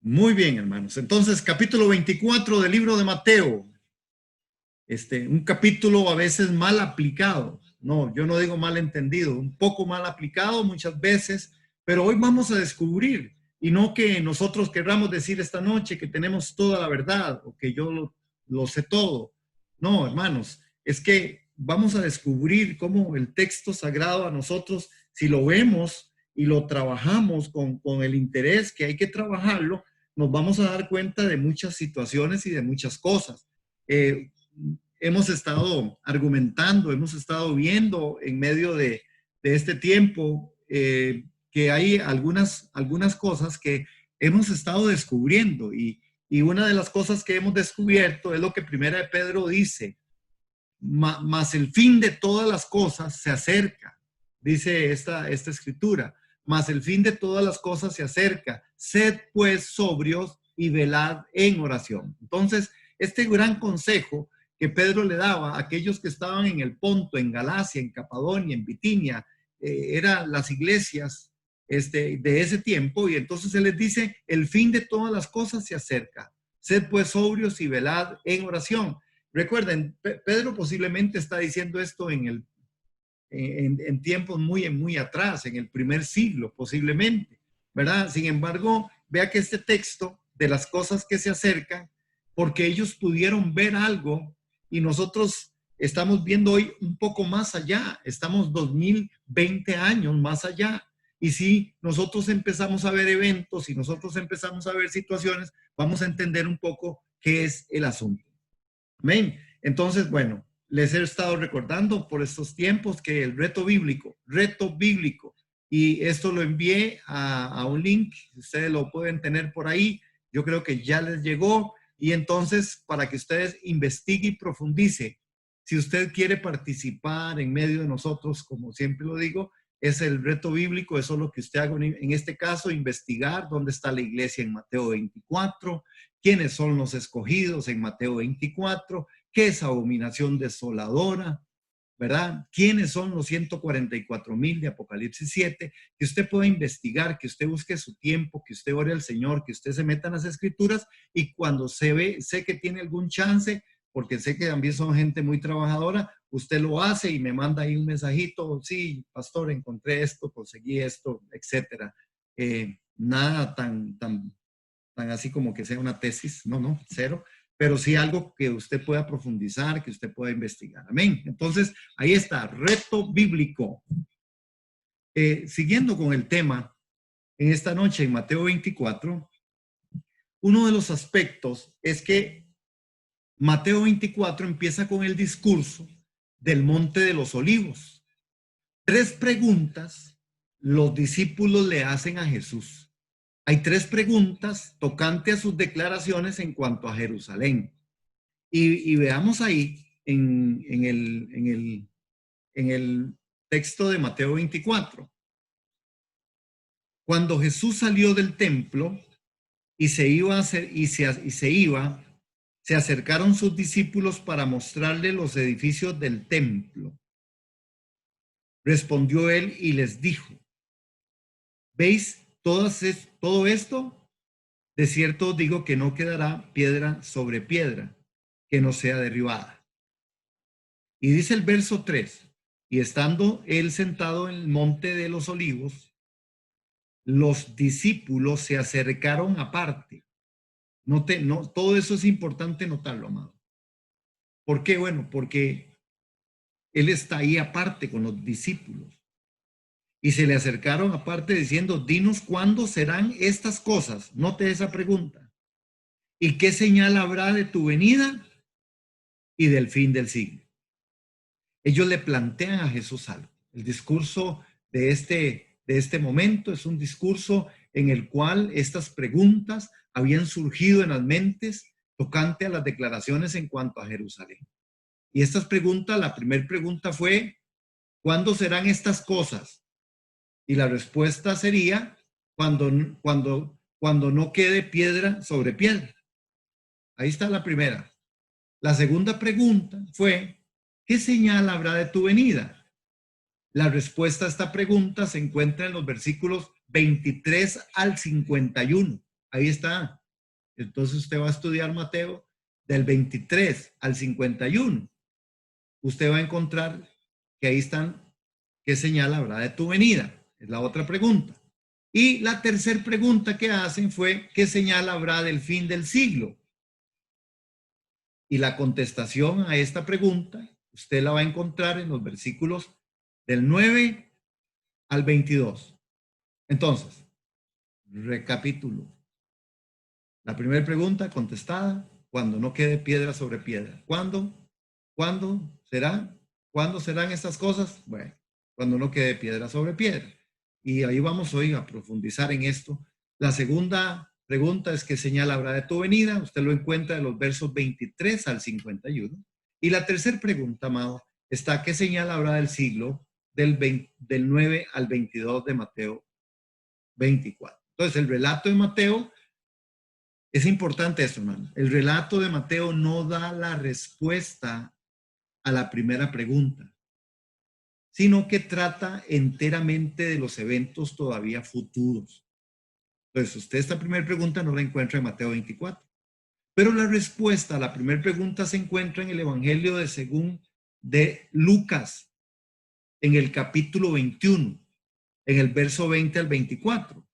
Muy bien, hermanos. Entonces, capítulo 24 del libro de Mateo. Un capítulo a veces mal aplicado. No, yo no digo mal entendido, un poco mal aplicado muchas veces, pero hoy vamos a descubrir, y no que nosotros querramos decir esta noche que tenemos toda la verdad o que yo lo sé todo. No, hermanos, es que vamos a descubrir cómo el texto sagrado a nosotros, si lo vemos y lo trabajamos con el interés que hay que trabajarlo, nos vamos a dar cuenta de muchas situaciones y de muchas cosas. Hemos estado argumentando, hemos estado viendo en medio de este tiempo que hay algunas cosas que hemos estado descubriendo y una de las cosas que hemos descubierto es lo que Primera de Pedro dice, mas el fin de todas las cosas se acerca, dice esta escritura, mas el fin de todas las cosas se acerca, sed pues sobrios y velad en oración. Entonces, este gran consejo que Pedro le daba a aquellos que estaban en el Ponto, en Galacia, en Capadonia, en Bitinia, eran las iglesias de ese tiempo, y entonces él les dice, el fin de todas las cosas se acerca, sed pues sobrios y velad en oración. Recuerden, Pedro posiblemente está diciendo esto en tiempos muy atrás, en el primer siglo posiblemente, ¿verdad? Sin embargo, vea que este texto de las cosas que se acercan, porque ellos pudieron ver algo y nosotros estamos viendo hoy un poco más allá, estamos 2020 años más allá. Y si nosotros empezamos a ver eventos, si nosotros empezamos a ver situaciones, vamos a entender un poco qué es el asunto. Amén. Entonces, bueno, les he estado recordando por estos tiempos que el reto bíblico, y esto lo envié a un link, ustedes lo pueden tener por ahí, yo creo que ya les llegó, y entonces para que ustedes investiguen y profundice, si usted quiere participar en medio de nosotros, como siempre lo digo, es el reto bíblico, eso es lo que usted haga en este caso, investigar dónde está la iglesia en Mateo 24, quiénes son los escogidos en Mateo 24, qué es abominación desoladora, ¿verdad? ¿Quiénes son los 144,000 de Apocalipsis 7? Que usted pueda investigar, que usted busque su tiempo, que usted ore al Señor, que usted se meta en las escrituras y cuando sé que tiene algún chance, porque sé que también son gente muy trabajadora, usted lo hace y me manda ahí un mensajito, sí, pastor, encontré esto, conseguí esto, etcétera. Nada tan así como que sea una tesis, no, cero, pero sí algo que usted pueda profundizar, que usted pueda investigar. Amén. Entonces, ahí está, reto bíblico. Siguiendo con el tema, en esta noche en Mateo 24, uno de los aspectos es que Mateo 24 empieza con el discurso del Monte de los Olivos. 3 preguntas los discípulos le hacen a Jesús. Hay 3 preguntas tocante a sus declaraciones en cuanto a Jerusalén. Y veamos ahí en el texto de Mateo 24. Cuando Jesús salió del templo y se acercaron sus discípulos para mostrarle los edificios del templo. Respondió él y les dijo, ¿veis todo esto? De cierto os digo que no quedará piedra sobre piedra que no sea derribada. Y dice el verso 3, y estando él sentado en el monte de los olivos, los discípulos se acercaron aparte. No, todo eso es importante notarlo, amado. ¿Por qué? Bueno, porque él está ahí aparte con los discípulos. Y se le acercaron aparte diciendo, dinos cuándo serán estas cosas. Note esa pregunta. ¿Y qué señal habrá de tu venida y del fin del siglo? Ellos le plantean a Jesús algo. El discurso de este momento es un discurso en el cual estas preguntas habían surgido en las mentes tocante a las declaraciones en cuanto a Jerusalén. Y estas preguntas, la primera pregunta fue, ¿cuándo serán estas cosas? Y la respuesta sería, cuando no quede piedra sobre piedra. Ahí está la primera. La segunda pregunta fue, ¿qué señal habrá de tu venida? La respuesta a esta pregunta se encuentra en los versículos 23 al 51. Ahí está. Entonces usted va a estudiar Mateo del 23 al 51. Usted va a encontrar que ahí están, ¿qué señal habrá de tu venida? Es la otra pregunta. Y la tercera pregunta que hacen fue, ¿qué señal habrá del fin del siglo? Y la contestación a esta pregunta, usted la va a encontrar en los versículos del 9 al 22. Entonces, recapitulo. La primera pregunta contestada, cuando no quede piedra sobre piedra. ¿Cuándo? ¿Cuándo será? ¿Cuándo serán estas cosas? Bueno, cuando no quede piedra sobre piedra. Y ahí vamos hoy a profundizar en esto. La segunda pregunta es ¿qué señal habrá de tu venida? Usted lo encuentra de los versos 23 al 51. Y la tercera pregunta, amado, está ¿qué señal habrá del siglo del 9 al 22 de Mateo 24? Entonces, el relato de Mateo, es importante esto, hermano. El relato de Mateo no da la respuesta a la primera pregunta, sino que trata enteramente de los eventos todavía futuros. Entonces, usted esta primera pregunta no la encuentra en Mateo 24, pero la respuesta a la primera pregunta se encuentra en el Evangelio de Lucas, en el capítulo 21, en el verso 20 al 24.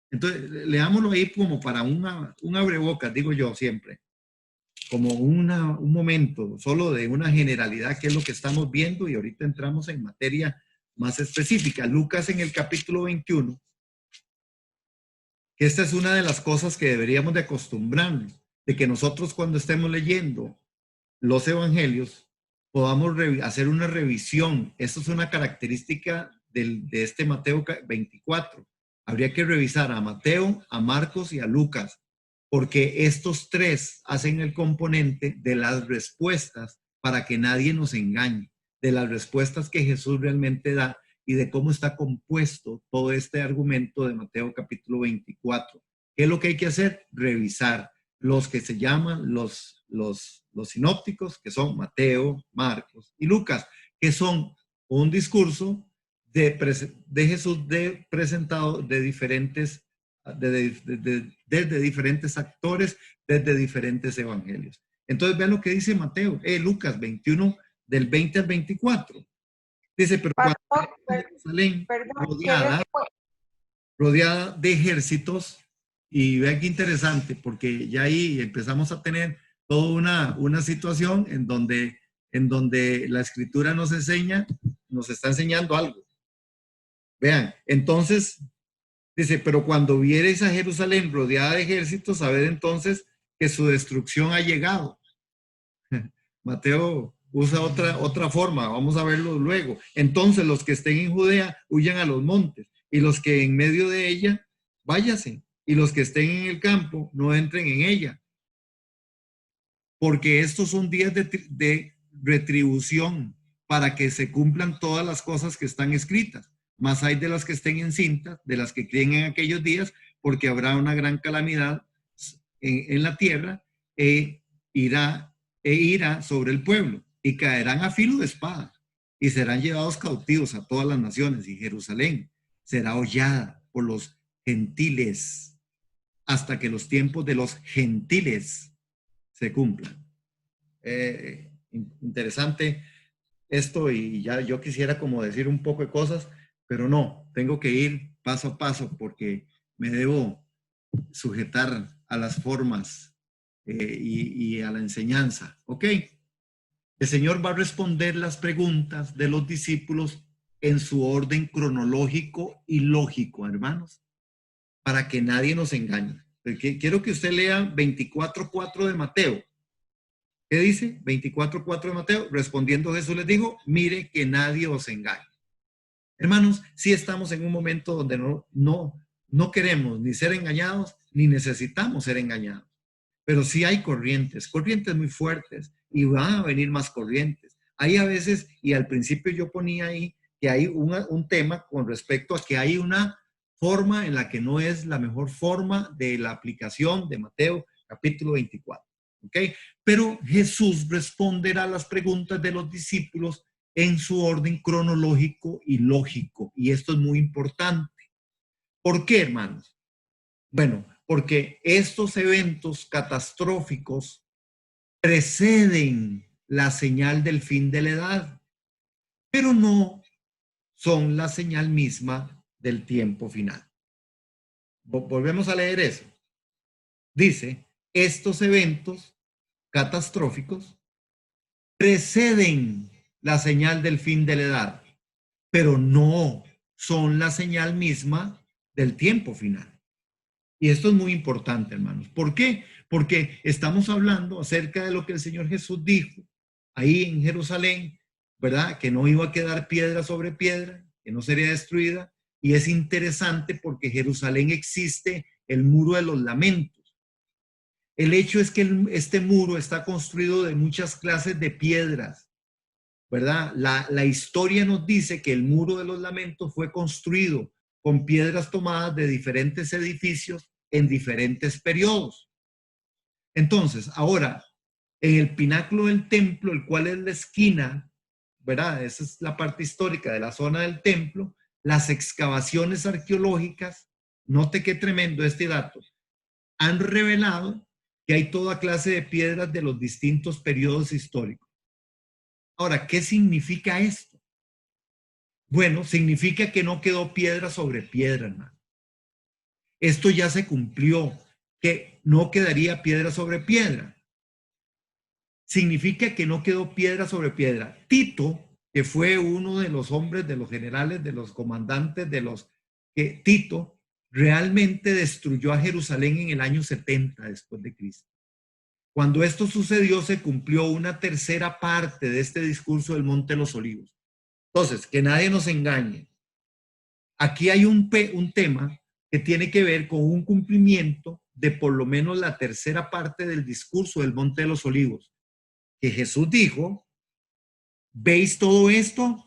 Entonces, leámoslo ahí como para un abrebocas, digo yo siempre, como un momento solo de una generalidad, que es lo que estamos viendo, y ahorita entramos en materia más específica. Lucas en el capítulo 21, que esta es una de las cosas que deberíamos de acostumbrarnos, de que nosotros cuando estemos leyendo los evangelios podamos hacer una revisión. Esto es una característica de este Mateo 24. Habría que revisar a Mateo, a Marcos y a Lucas, porque estos tres hacen el componente de las respuestas para que nadie nos engañe, de las respuestas que Jesús realmente da y de cómo está compuesto todo este argumento de Mateo capítulo 24. ¿Qué es lo que hay que hacer? Revisar los que se llaman los sinópticos, que son Mateo, Marcos y Lucas, que son un discurso de Jesús presentado de diferentes desde diferentes actores, desde diferentes evangelios. Entonces vean lo que dice Mateo, Lucas 21, del 20 al 24. Dice, pero cuando Jerusalén rodeada de ejércitos, y vean qué interesante, porque ya ahí empezamos a tener toda una situación en donde la escritura nos está enseñando algo. Vean, entonces, dice, pero cuando viereis a Jerusalén rodeada de ejércitos, sabed entonces que su destrucción ha llegado. Mateo usa otra forma, vamos a verlo luego. Entonces los que estén en Judea huyan a los montes, y los que en medio de ella, váyase, y los que estén en el campo, no entren en ella. Porque estos son días de retribución, para que se cumplan todas las cosas que están escritas. Más hay de las que estén encintas, de las que críen en aquellos días, porque habrá una gran calamidad en la tierra, irá sobre el pueblo, y caerán a filo de espada, y serán llevados cautivos a todas las naciones, y Jerusalén será hollada por los gentiles, hasta que los tiempos de los gentiles se cumplan. Interesante esto, y ya yo quisiera como decir un poco de cosas, pero no, tengo que ir paso a paso porque me debo sujetar a las formas y a la enseñanza. ¿Ok? El Señor va a responder las preguntas de los discípulos en su orden cronológico y lógico, hermanos, para que nadie nos engañe. Porque quiero que usted lea 24:4 de Mateo. ¿Qué dice? 24:4 de Mateo. Respondiendo Jesús les dijo, mire que nadie os engañe. Hermanos, sí estamos en un momento donde no queremos ni ser engañados, ni necesitamos ser engañados. Pero sí hay corrientes muy fuertes, y van a venir más corrientes. Hay a veces, y al principio yo ponía ahí, que hay un tema con respecto a que hay una forma en la que no es la mejor forma de la aplicación de Mateo capítulo 24. ¿Ok? Pero Jesús responderá a las preguntas de los discípulos en su orden cronológico y lógico. Y esto es muy importante. ¿Por qué, hermanos? Bueno, porque estos eventos catastróficos preceden la señal del fin de la edad, pero no son la señal misma del tiempo final. Volvemos a leer eso. Dice, estos eventos catastróficos preceden la señal del fin de la edad, pero no son la señal misma del tiempo final. Y esto es muy importante, hermanos. ¿Por qué? Porque estamos hablando acerca de lo que el Señor Jesús dijo ahí en Jerusalén, ¿verdad? Que no iba a quedar piedra sobre piedra, que no sería destruida. Y es interesante porque Jerusalén existe el muro de los lamentos. El hecho es que este muro está construido de muchas clases de piedras, ¿verdad? La historia nos dice que el muro de los lamentos fue construido con piedras tomadas de diferentes edificios en diferentes periodos. Entonces, ahora, en el pináculo del templo, el cual es la esquina, ¿verdad? Esa es la parte histórica de la zona del templo, las excavaciones arqueológicas, note qué tremendo este dato, han revelado que hay toda clase de piedras de los distintos periodos históricos. Ahora, ¿qué significa esto? Bueno, significa que no quedó piedra sobre piedra, hermano. Esto ya se cumplió, que no quedaría piedra sobre piedra. Significa que no quedó piedra sobre piedra. Tito, que fue uno de los hombres, de los generales, de los comandantes, Tito realmente destruyó a Jerusalén en el año 70 después de Cristo. Cuando esto sucedió, se cumplió una tercera parte de este discurso del Monte de los Olivos. Entonces, que nadie nos engañe. Aquí hay un tema que tiene que ver con un cumplimiento de por lo menos la tercera parte del discurso del Monte de los Olivos, que Jesús dijo, ¿veis todo esto?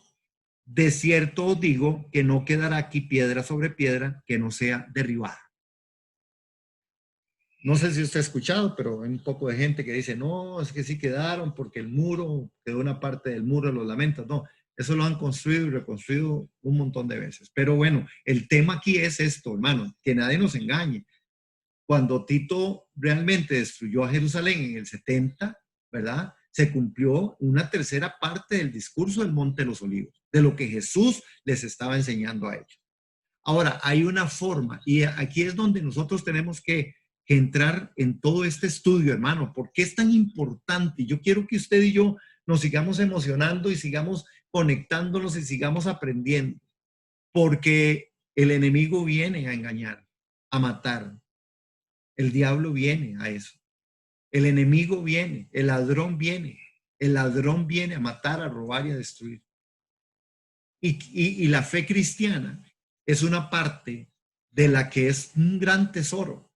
De cierto os digo que no quedará aquí piedra sobre piedra que no sea derribada. No sé si usted ha escuchado, pero hay un poco de gente que dice, no, es que sí quedaron porque el muro, quedó una parte del muro de los lamentos. No, eso lo han construido y reconstruido un montón de veces. Pero bueno, el tema aquí es esto, hermano, que nadie nos engañe. Cuando Tito realmente destruyó a Jerusalén en el 70, ¿verdad? Se cumplió una tercera parte del discurso del Monte de los Olivos, de lo que Jesús les estaba enseñando a ellos. Ahora, hay una forma, y aquí es donde nosotros tenemos que entrar en todo este estudio, hermano. ¿Por qué es tan importante? Yo quiero que usted y yo nos sigamos emocionando y sigamos conectándonos y sigamos aprendiendo, porque el enemigo viene a engañar, a matar. El diablo viene a eso. El enemigo viene, el ladrón viene. El ladrón viene a matar, a robar y a destruir. Y la fe cristiana es una parte de la que es un gran tesoro,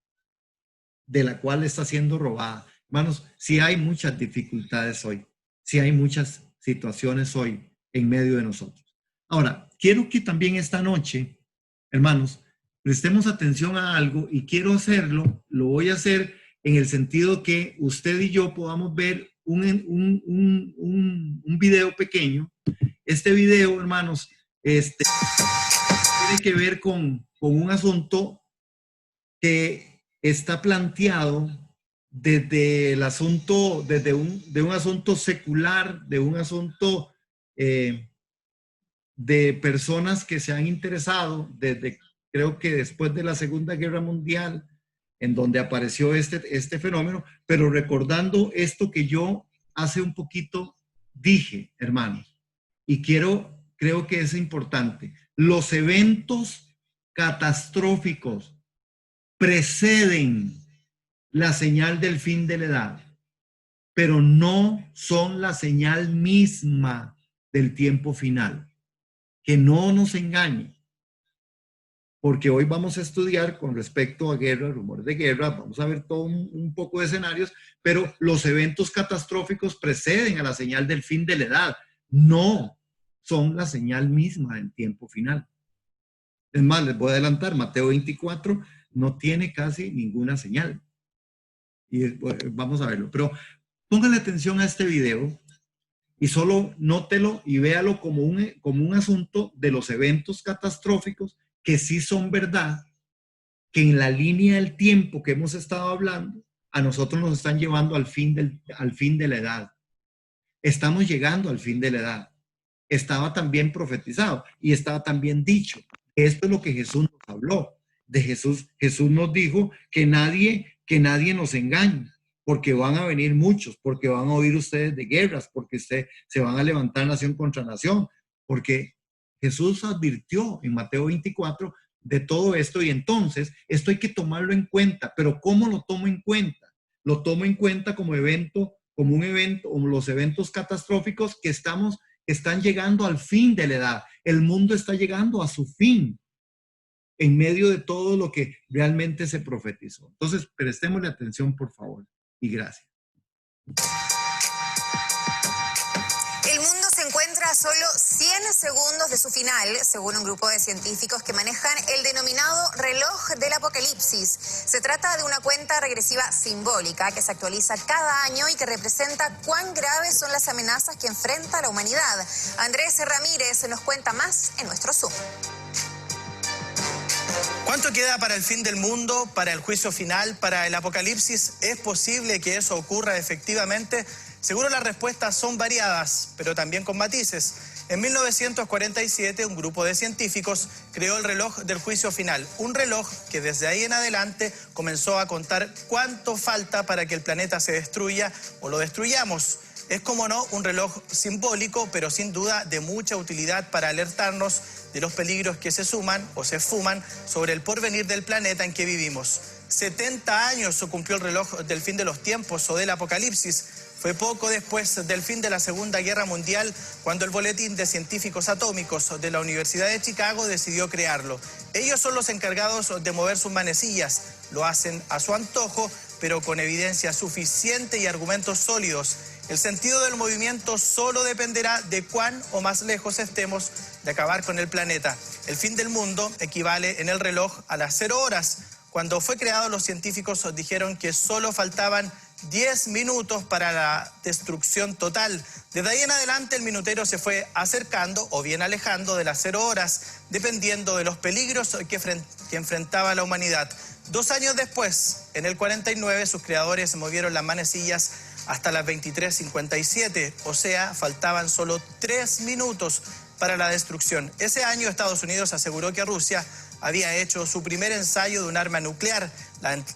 de la cual está siendo robada. Hermanos, sí hay muchas dificultades hoy, sí hay muchas situaciones hoy en medio de nosotros. Ahora, quiero que también esta noche, hermanos, prestemos atención a algo y quiero hacerlo, lo voy a hacer en el sentido que usted y yo podamos ver un video pequeño. Este video, hermanos, tiene que ver con un asunto que está planteado desde el asunto, de un asunto secular, de un asunto de personas que se han interesado desde, creo que después de la Segunda Guerra Mundial, en donde apareció este fenómeno, pero recordando esto que yo hace un poquito dije, hermanos, y creo que es importante. Los eventos catastróficos preceden la señal del fin de la edad, pero no son la señal misma del tiempo final. Que no nos engañe, porque hoy vamos a estudiar con respecto a guerra, rumores de guerra, vamos a ver todo un poco de escenarios, pero los eventos catastróficos preceden a la señal del fin de la edad, no son la señal misma del tiempo final. Es más, les voy a adelantar, Mateo 24 no tiene casi ninguna señal. Y vamos a verlo, pero pónganle atención a este video y solo nótelo y véalo como un asunto de los eventos catastróficos que sí son verdad, que en la línea del tiempo que hemos estado hablando, a nosotros nos están llevando al fin de la edad. Estamos llegando al fin de la edad. Estaba también profetizado y estaba también dicho. Esto es lo que Jesús nos habló. De Jesús nos dijo que nadie nos engañe, porque van a venir muchos, porque van a oír ustedes de guerras, porque se van a levantar nación contra nación, porque Jesús advirtió en Mateo 24 de todo esto, y entonces esto hay que tomarlo en cuenta. Pero ¿cómo lo tomo en cuenta? Lo tomo en cuenta como un evento, como los eventos catastróficos que están llegando al fin de la edad. El mundo está llegando a su fin en medio de todo lo que realmente se profetizó. Entonces, prestémosle atención, por favor, y gracias. El mundo se encuentra a solo 100 segundos de su final, según un grupo de científicos que manejan el denominado reloj del apocalipsis. Se trata de una cuenta regresiva simbólica que se actualiza cada año y que representa cuán graves son las amenazas que enfrenta la humanidad. Andrés Ramírez nos cuenta más en nuestro Zoom. ¿Cuánto queda para el fin del mundo, para el juicio final, para el apocalipsis? ¿Es posible que eso ocurra efectivamente? Seguro las respuestas son variadas, pero también con matices. En 1947, un grupo de científicos creó el reloj del juicio final. Un reloj que desde ahí en adelante comenzó a contar cuánto falta para que el planeta se destruya o lo destruyamos. Es, como no, un reloj simbólico, pero sin duda de mucha utilidad para alertarnos de los peligros que se suman o se fuman sobre el porvenir del planeta en que vivimos. 70 años cumplió el reloj del fin de los tiempos o del apocalipsis. Fue poco después del fin de la Segunda Guerra Mundial cuando el Boletín de Científicos Atómicos de la Universidad de Chicago decidió crearlo. Ellos son los encargados de mover sus manecillas. Lo hacen a su antojo, pero con evidencia suficiente y argumentos sólidos. El sentido del movimiento solo dependerá de cuán o más lejos estemos de acabar con el planeta. El fin del mundo equivale en el reloj a las 0 horas. Cuando fue creado, los científicos dijeron que solo faltaban 10 minutos para la destrucción total. Desde ahí en adelante el minutero se fue acercando o bien alejando de las 0 horas, dependiendo de los peligros que enfrentaba la humanidad. 2 años después, en el 49, sus creadores movieron las manecillas hasta las 23:57, o sea, faltaban solo 3 minutos para la destrucción. Ese año Estados Unidos aseguró que Rusia había hecho su primer ensayo de un arma nuclear.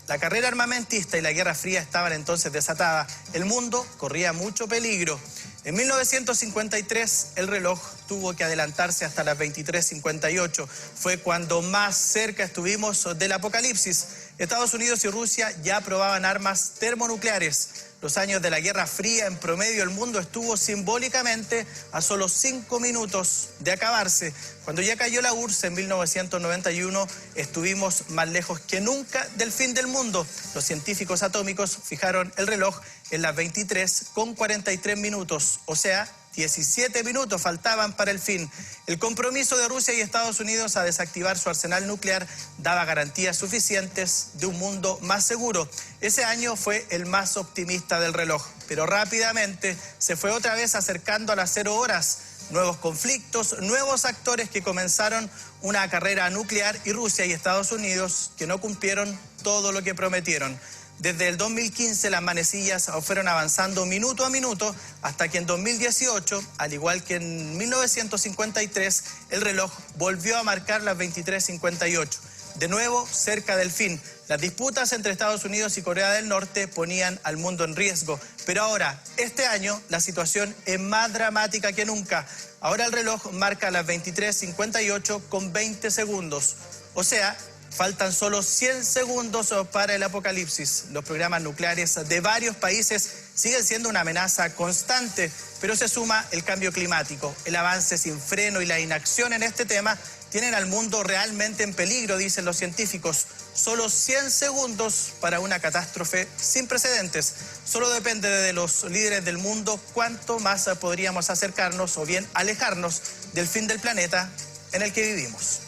La carrera armamentista y la Guerra Fría estaban entonces desatadas. El mundo corría mucho peligro. En 1953 el reloj tuvo que adelantarse hasta las 23:58. Fue cuando más cerca estuvimos del apocalipsis. Estados Unidos y Rusia ya probaban armas termonucleares. Los años de la Guerra Fría, en promedio, el mundo estuvo simbólicamente a solo 5 minutos de acabarse. Cuando ya cayó la URSS en 1991, estuvimos más lejos que nunca del fin del mundo. Los científicos atómicos fijaron el reloj en las 23:43 minutos, o sea, 17 minutos faltaban para el fin. El compromiso de Rusia y Estados Unidos a desactivar su arsenal nuclear daba garantías suficientes de un mundo más seguro. Ese año fue el más optimista del reloj, pero rápidamente se fue otra vez acercando a las 0 horas. Nuevos conflictos, nuevos actores que comenzaron una carrera nuclear y Rusia y Estados Unidos que no cumplieron todo lo que prometieron. Desde el 2015 las manecillas fueron avanzando minuto a minuto hasta que en 2018, al igual que en 1953, el reloj volvió a marcar las 23:58. De nuevo, cerca del fin. Las disputas entre Estados Unidos y Corea del Norte ponían al mundo en riesgo. Pero ahora, este año, la situación es más dramática que nunca. Ahora el reloj marca las 23:58 con 20 segundos. O sea, faltan solo 100 segundos para el apocalipsis. Los programas nucleares de varios países siguen siendo una amenaza constante, pero se suma el cambio climático. El avance sin freno y la inacción en este tema tienen al mundo realmente en peligro, dicen los científicos. Solo 100 segundos para una catástrofe sin precedentes. Solo depende de los líderes del mundo cuánto más podríamos acercarnos o bien alejarnos del fin del planeta en el que vivimos.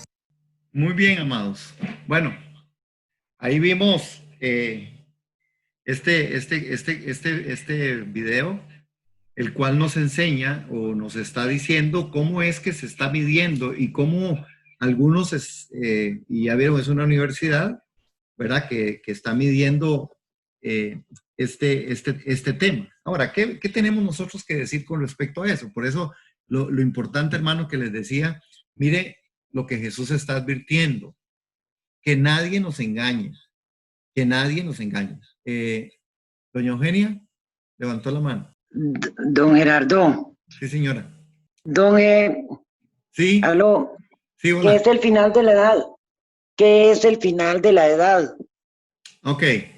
Muy bien, amados. Bueno, ahí vimos este video, el cual nos enseña o nos está diciendo cómo es que se está midiendo y cómo algunos, y ya vieron, es una universidad, ¿verdad? Que está midiendo este tema. Ahora, ¿qué tenemos nosotros que decir con respecto a eso? Por eso lo importante, hermano, que les decía, mire lo que Jesús está advirtiendo, que nadie nos engañe, que nadie nos engañe. Doña Eugenia levantó la mano. Don Gerardo. Sí, señora. Sí. Aló. Sí, hola. ¿Qué es el final de la edad? ¿Qué es el final de la edad? Ok. ¿Qué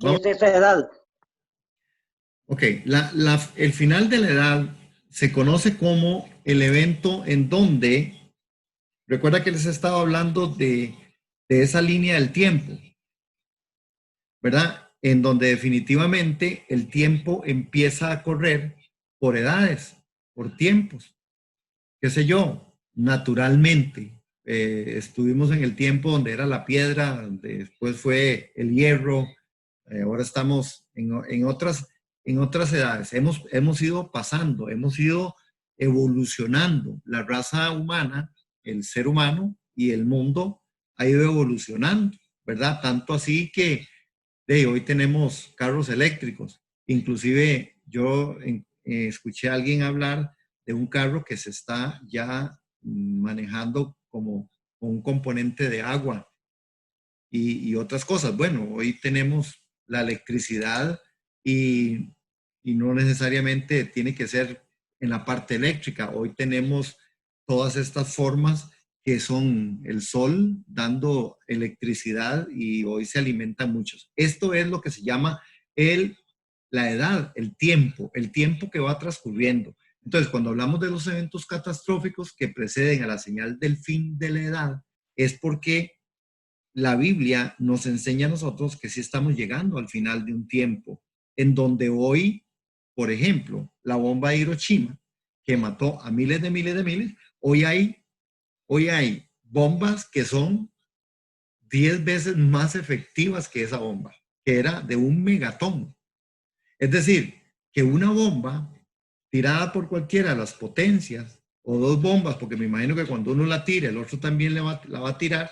es esa edad? Ok, el final de la edad se conoce como el evento en donde, recuerda que les estaba hablando de esa línea del tiempo, ¿verdad? En donde definitivamente el tiempo empieza a correr por edades, por tiempos, qué sé yo, naturalmente. Estuvimos en el tiempo donde era la piedra, después fue el hierro, ahora estamos en otras edades. Hemos ido pasando, hemos ido evolucionando. La raza humana, el ser humano y el mundo ha ido evolucionando, ¿verdad? Tanto así que hoy tenemos carros eléctricos. Inclusive yo escuché a alguien hablar de un carro que se está ya manejando como un componente de agua y otras cosas. Bueno, hoy tenemos la electricidad y no necesariamente tiene que ser en la parte eléctrica. Hoy tenemos todas estas formas que son el sol dando electricidad y hoy se alimentan muchos. Esto es lo que se llama la edad, el tiempo que va transcurriendo. Entonces, cuando hablamos de los eventos catastróficos que preceden a la señal del fin de la edad, es porque la Biblia nos enseña a nosotros que sí estamos llegando al final de un tiempo, en donde hoy, por ejemplo, la bomba de Hiroshima, que mató a miles de miles, hoy hay bombas que son 10 veces más efectivas que esa bomba, que era de 1 megatón. Es decir, que una bomba tirada por cualquiera de las potencias, o 2 bombas, porque me imagino que cuando uno la tira, el otro también la va a tirar,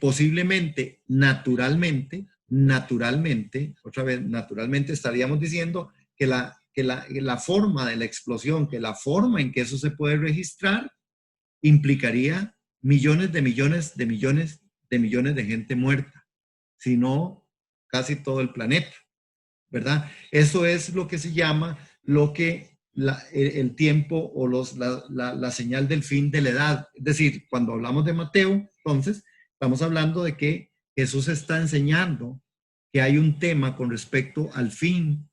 posiblemente, naturalmente, otra vez, naturalmente estaríamos diciendo que la forma de la explosión, que la forma en que eso se puede registrar, implicaría millones de millones de millones de millones de gente muerta, si no casi todo el planeta, ¿verdad? Eso es lo que se llama el tiempo o la señal del fin de la edad. Es decir, cuando hablamos de Mateo, entonces, estamos hablando de que Jesús está enseñando que hay un tema con respecto al fin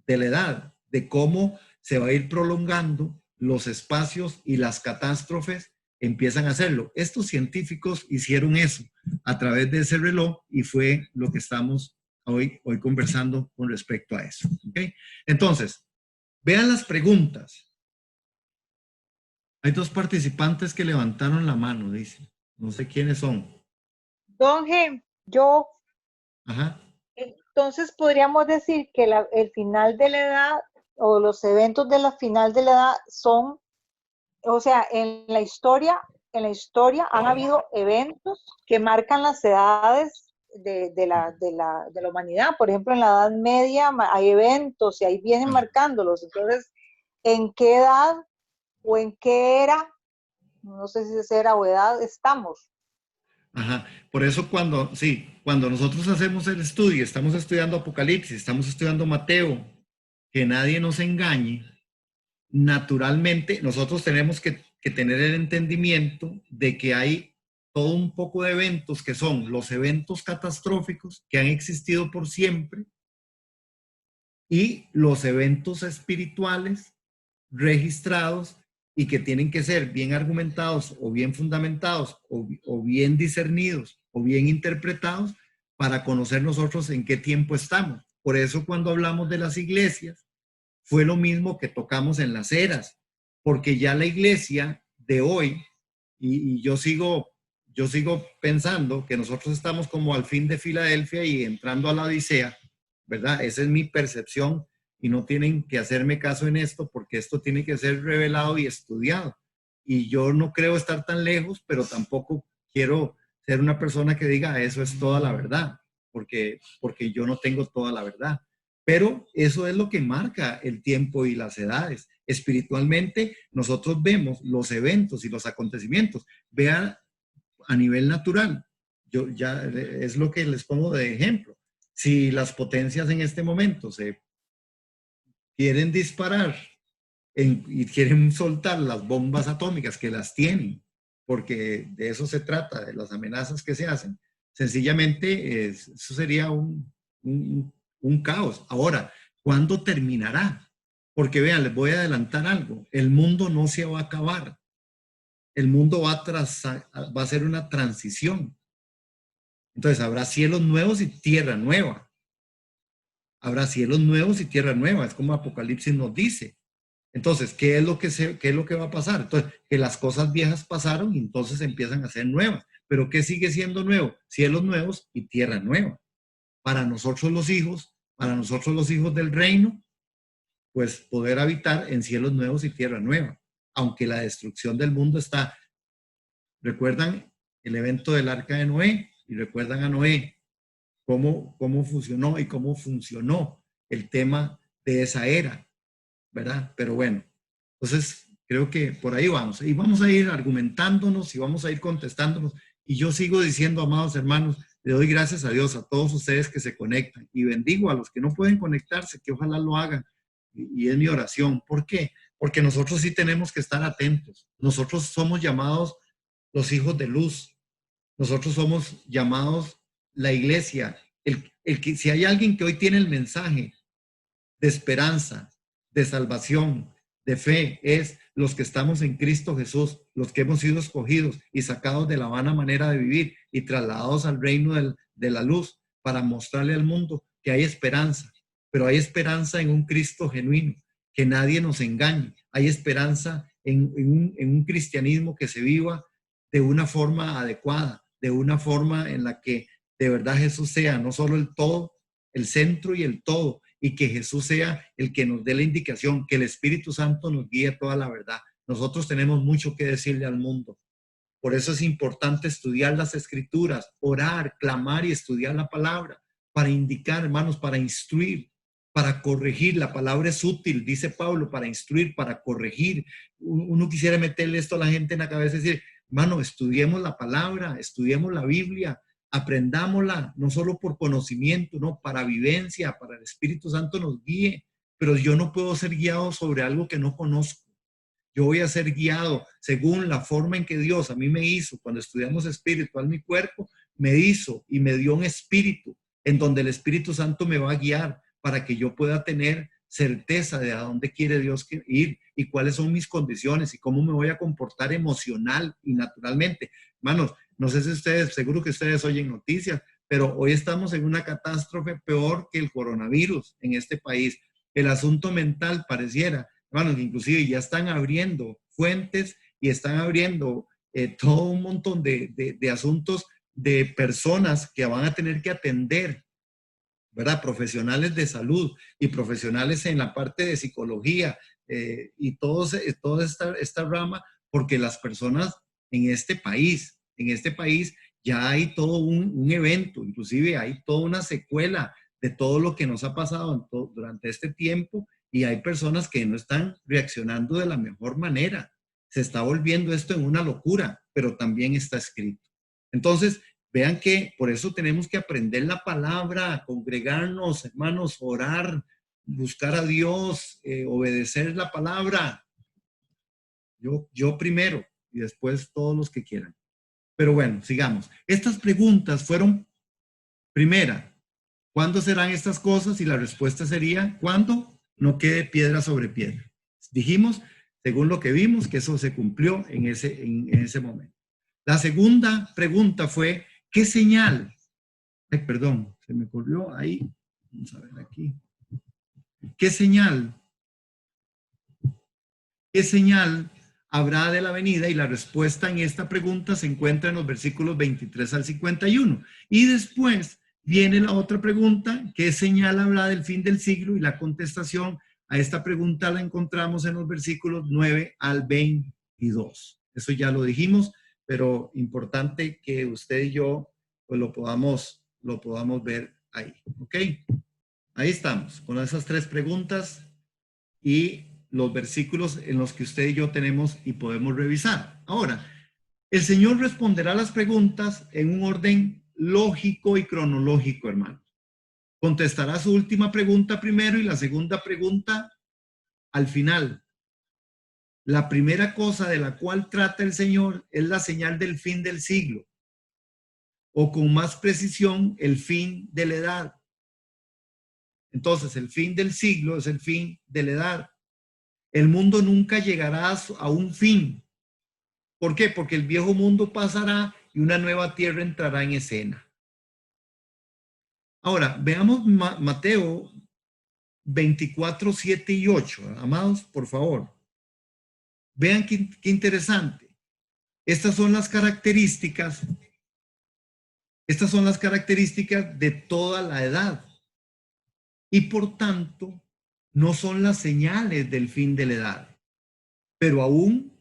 de la edad, de cómo se va a ir prolongando los espacios y las catástrofes empiezan a hacerlo. Estos científicos hicieron eso a través de ese reloj y fue lo que estamos hoy conversando con respecto a eso. ¿Okay? Entonces, vean las preguntas. Hay 2 participantes que levantaron la mano, dice. No sé quiénes son. Don G, yo. Ajá. Entonces podríamos decir que el final de la edad o los eventos de la final de la edad son, o sea, en la historia han habido eventos que marcan las edades de la humanidad. Por ejemplo, en la Edad Media hay eventos y ahí vienen marcándolos. Entonces, ¿en qué edad o en qué era, no sé si es era o edad, estamos? Ajá. Por eso cuando nosotros hacemos el estudio, estamos estudiando Apocalipsis, estamos estudiando Mateo, que nadie nos engañe, naturalmente nosotros tenemos que tener el entendimiento de que hay todo un poco de eventos que son los eventos catastróficos que han existido por siempre y los eventos espirituales registrados y que tienen que ser bien argumentados o bien fundamentados o bien discernidos o bien interpretados para conocer nosotros en qué tiempo estamos. Por eso cuando hablamos de las iglesias, fue lo mismo que tocamos en las eras, porque ya la iglesia de hoy, y yo sigo pensando que nosotros estamos como al fin de Filadelfia y entrando a la Odisea, ¿verdad? Esa es mi percepción y no tienen que hacerme caso en esto porque esto tiene que ser revelado y estudiado. Y yo no creo estar tan lejos, pero tampoco quiero ser una persona que diga eso es toda la verdad, porque yo no tengo toda la verdad. Pero eso es lo que marca el tiempo y las edades. Espiritualmente, nosotros vemos los eventos y los acontecimientos. Vean a nivel natural. Yo ya es lo que les pongo de ejemplo. Si las potencias en este momento se quieren disparar y quieren soltar las bombas atómicas, que las tienen, porque de eso se trata, de las amenazas que se hacen, sencillamente eso sería un caos. Ahora, ¿cuándo terminará? Porque vean, les voy a adelantar algo, el mundo no se va a acabar, el mundo va a ser una transición. Entonces habrá cielos nuevos y tierra nueva. Habrá cielos nuevos y tierra nueva, es como Apocalipsis nos dice. Entonces, ¿qué es lo que va a pasar? Entonces, que las cosas viejas pasaron y entonces empiezan a ser nuevas. Pero ¿qué sigue siendo nuevo? Cielos nuevos y tierra nueva. Para nosotros los hijos del reino, pues poder habitar en cielos nuevos y tierra nueva. Aunque la destrucción del mundo está. ¿Recuerdan el evento del arca de Noé? Y recuerdan a Noé, cómo funcionó y cómo funcionó el tema de esa era, ¿verdad? Pero bueno, entonces creo que por ahí vamos. Y vamos a ir argumentándonos y vamos a ir contestándonos. Y yo sigo diciendo, amados hermanos, le doy gracias a Dios, a todos ustedes que se conectan. Y bendigo a los que no pueden conectarse, que ojalá lo hagan. Y es mi oración. ¿Por qué? Porque nosotros sí tenemos que estar atentos. Nosotros somos llamados los hijos de luz. Nosotros somos llamados la iglesia. Si hay alguien que hoy tiene el mensaje de esperanza, de salvación, de fe, es los que estamos en Cristo Jesús, los que hemos sido escogidos y sacados de la vana manera de vivir y trasladados al reino de la luz para mostrarle al mundo que hay esperanza, pero hay esperanza en un Cristo genuino, que nadie nos engañe. Hay esperanza en un cristianismo que se viva de una forma adecuada, de una forma en la que de verdad Jesús sea no solo el todo, el centro y el todo, y que Jesús sea el que nos dé la indicación, que el Espíritu Santo nos guíe toda la verdad. Nosotros tenemos mucho que decirle al mundo. Por eso es importante estudiar las Escrituras, orar, clamar y estudiar la palabra, para indicar, hermanos, para instruir, para corregir. La palabra es útil, dice Pablo, para instruir, para corregir. Uno quisiera meterle esto a la gente en la cabeza y decir, hermano, estudiemos la palabra, estudiemos la Biblia, aprendámosla, no solo por conocimiento, no, para vivencia, para el Espíritu Santo nos guíe, pero yo no puedo ser guiado sobre algo que no conozco. Yo voy a ser guiado según la forma en que Dios a mí me hizo. Cuando estudiamos espiritual, mi cuerpo me hizo y me dio un espíritu en donde el Espíritu Santo me va a guiar para que yo pueda tener certeza de a dónde quiere Dios ir y cuáles son mis condiciones y cómo me voy a comportar emocional y naturalmente. Hermanos, no sé si ustedes, seguro que ustedes oyen noticias, pero hoy estamos en una catástrofe peor que el coronavirus en este país. El asunto mental pareciera, hermanos, inclusive ya están abriendo fuentes y están abriendo todo un montón de asuntos de personas que van a tener que atender, ¿verdad? Profesionales de salud y profesionales en la parte de psicología y toda esta rama, porque las personas en este país ya hay todo un evento, inclusive hay toda una secuela de todo lo que nos ha pasado durante este tiempo y hay personas que no están reaccionando de la mejor manera. Se está volviendo esto en una locura, pero también está escrito. Entonces, vean que por eso tenemos que aprender la palabra, congregarnos, hermanos, orar, buscar a Dios, obedecer la palabra. Yo primero y después todos los que quieran. Pero bueno, sigamos. Estas preguntas fueron, primera, ¿cuándo serán estas cosas? Y la respuesta sería, ¿cuándo? No quede piedra sobre piedra. Dijimos, según lo que vimos, que eso se cumplió en ese momento. La segunda pregunta fue, ¿qué señal? Ay, perdón, se me corrió ahí. Vamos a ver aquí. ¿Qué señal? ¿Qué señal habrá de la venida? Y la respuesta en esta pregunta se encuentra en los versículos 23 al 51. Y después viene la otra pregunta, ¿qué señal habrá del fin del siglo? Y la contestación a esta pregunta la encontramos en los versículos 9 al 22. Eso ya lo dijimos, pero importante que usted y yo pues lo podamos ver ahí, ¿ok? Ahí estamos, con esas 3 preguntas y los versículos en los que usted y yo tenemos y podemos revisar. Ahora, el Señor responderá las preguntas en un orden lógico y cronológico, hermanos. Contestará su última pregunta primero y la segunda pregunta al final. La primera cosa de la cual trata el Señor es la señal del fin del siglo, o con más precisión, el fin de la edad. Entonces, el fin del siglo es el fin de la edad. El mundo nunca llegará a un fin. ¿Por qué? Porque el viejo mundo pasará y una nueva tierra entrará en escena. Ahora, veamos Mateo 24, 7 y 8. Amados, por favor. Vean qué interesante. Estas son las características de toda la edad. Y por tanto, no son las señales del fin de la edad. Pero aún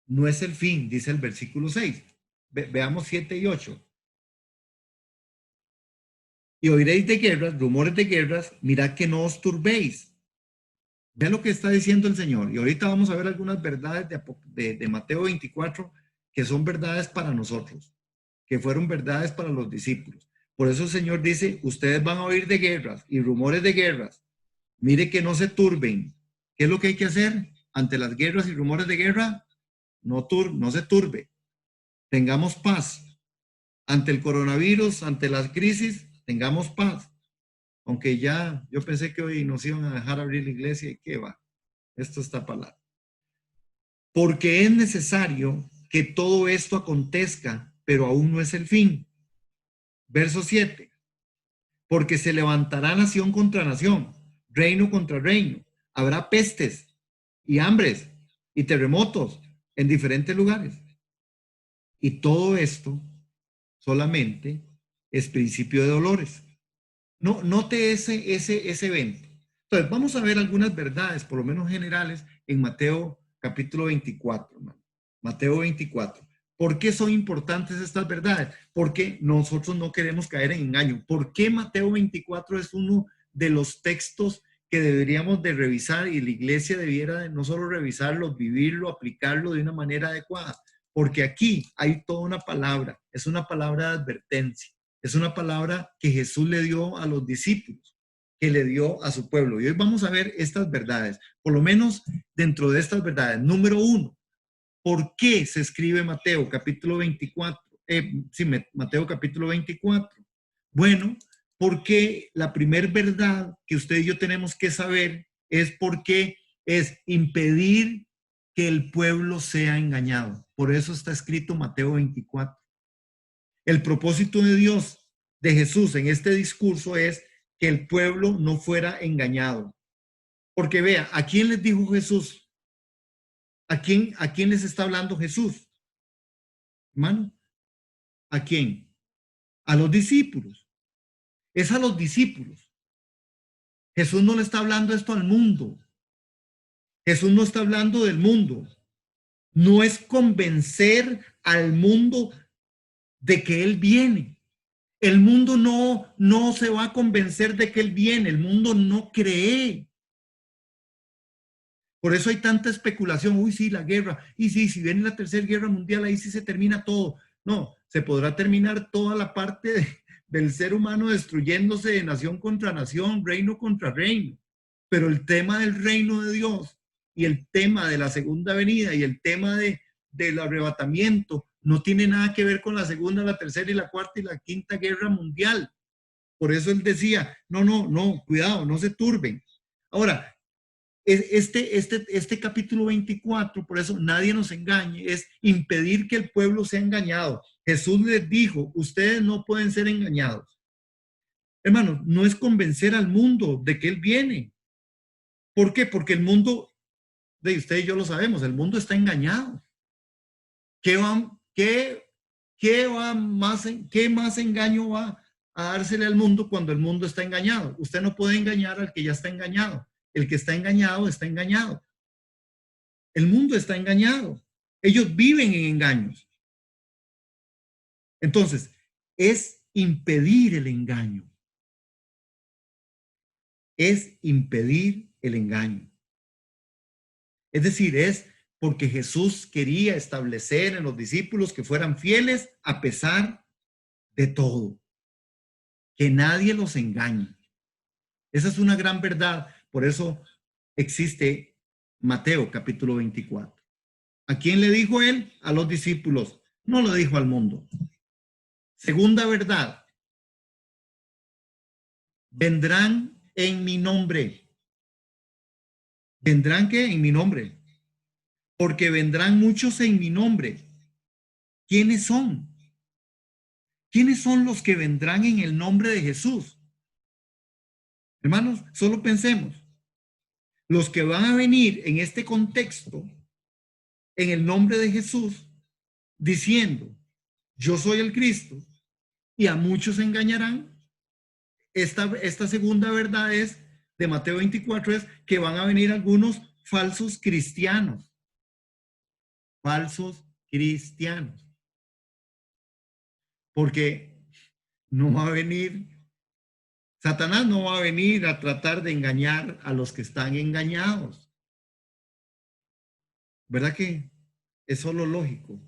no es el fin, dice el versículo 6. Veamos 7 y 8. Y oiréis de guerras, rumores de guerras, mirad que no os turbéis. Vean lo que está diciendo el Señor. Y ahorita vamos a ver algunas verdades de Mateo 24 que son verdades para nosotros, que fueron verdades para los discípulos. Por eso el Señor dice, ustedes van a oír de guerras y rumores de guerras. Mire que no se turben. ¿Qué es lo que hay que hacer ante las guerras y rumores de guerra? No se turbe. Tengamos paz. Ante el coronavirus, ante las crisis, tengamos paz. Aunque ya yo pensé que hoy nos iban a dejar abrir la iglesia y qué va. Esto está palabra. Porque es necesario que todo esto acontezca, pero aún no es el fin. Verso 7. Porque se levantará nación contra nación, reino contra reino. Habrá pestes y hambres y terremotos en diferentes lugares. Y todo esto solamente es principio de dolores. No, note ese evento. Entonces, vamos a ver algunas verdades, por lo menos generales, en Mateo capítulo 24, hermano. Mateo 24. ¿Por qué son importantes estas verdades? Porque nosotros no queremos caer en engaño. ¿Por qué Mateo 24 es uno de los textos que deberíamos de revisar y la iglesia debiera de no solo revisarlo, vivirlo, aplicarlo de una manera adecuada? Porque aquí hay toda una palabra, es una palabra de advertencia, es una palabra que Jesús le dio a los discípulos, que le dio a su pueblo. Y hoy vamos a ver estas verdades, por lo menos dentro de estas verdades. Número 1, ¿por qué se escribe Mateo capítulo 24? Mateo capítulo 24. Bueno, porque la primer verdad que usted y yo tenemos que saber es porque es impedir que el pueblo sea engañado. Por eso está escrito Mateo 24. El propósito de Dios, de Jesús en este discurso es que el pueblo no fuera engañado. Porque vea, ¿a quién les dijo Jesús? ¿A quién les está hablando Jesús? Hermano, ¿a quién? A los discípulos. Es a los discípulos. Jesús no le está hablando esto al mundo. Jesús no está hablando del mundo. No es convencer al mundo de que Él viene. El mundo no se va a convencer de que Él viene. El mundo no cree. Por eso hay tanta especulación. Uy, sí, la guerra. Y sí, si viene la tercera guerra mundial, ahí sí se termina todo. No, se podrá terminar toda la parte del ser humano destruyéndose de nación contra nación, reino contra reino. Pero el tema del reino de Dios y el tema de la segunda venida y el tema del arrebatamiento no tiene nada que ver con la segunda, la tercera y la cuarta y la quinta guerra mundial. Por eso él decía, no, cuidado, no se turben. Ahora, este capítulo 24, por eso nadie nos engañe, es impedir que el pueblo sea engañado. Jesús les dijo, ustedes no pueden ser engañados. Hermanos, no es convencer al mundo de que Él viene. ¿Por qué? Porque el mundo, de ustedes y yo lo sabemos, el mundo está engañado. ¿Qué más engaño va a dársele al mundo cuando el mundo está engañado? Usted no puede engañar al que ya está engañado. El que está engañado está engañado. El mundo está engañado. Ellos viven en engaños. Entonces, es impedir el engaño. Es impedir el engaño. Es decir, es porque Jesús quería establecer en los discípulos que fueran fieles a pesar de todo. Que nadie los engañe. Esa es una gran verdad. Por eso existe Mateo capítulo 24. ¿A quién le dijo él? A los discípulos. No lo dijo al mundo. Segunda verdad. Vendrán en mi nombre. ¿Vendrán qué? En mi nombre. Porque vendrán muchos en mi nombre. ¿Quiénes son? ¿Quiénes son los que vendrán en el nombre de Jesús? Hermanos, solo pensemos. Los que van a venir en este contexto, en el nombre de Jesús, diciendo, yo soy el Cristo, y a muchos engañarán. Esta segunda verdad es, de Mateo 24, es que van a venir algunos falsos cristianos. Falsos cristianos. Porque no va a venir, Satanás no va a venir a tratar de engañar a los que están engañados. ¿Verdad que es solo lógico?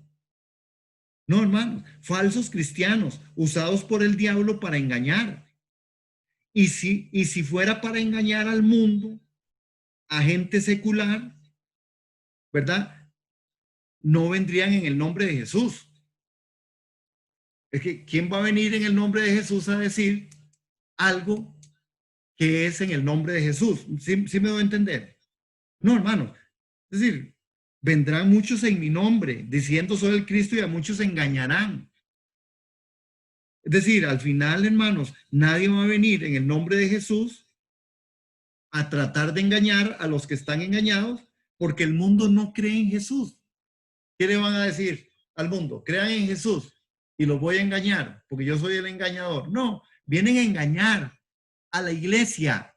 No, hermanos, falsos cristianos usados por el diablo para engañar. Y si fuera para engañar al mundo, a gente secular, ¿verdad? No vendrían en el nombre de Jesús. Es que, ¿quién va a venir en el nombre de Jesús a decir algo que es en el nombre de Jesús? ¿Sí me doy a entender? No, hermano. Es decir, vendrán muchos en mi nombre, diciendo soy el Cristo, y a muchos engañarán. Es decir, al final, hermanos, nadie va a venir en el nombre de Jesús a tratar de engañar a los que están engañados, porque el mundo no cree en Jesús. ¿Qué le van a decir al mundo? Crean en Jesús y los voy a engañar, porque yo soy el engañador. No, vienen a engañar a la iglesia,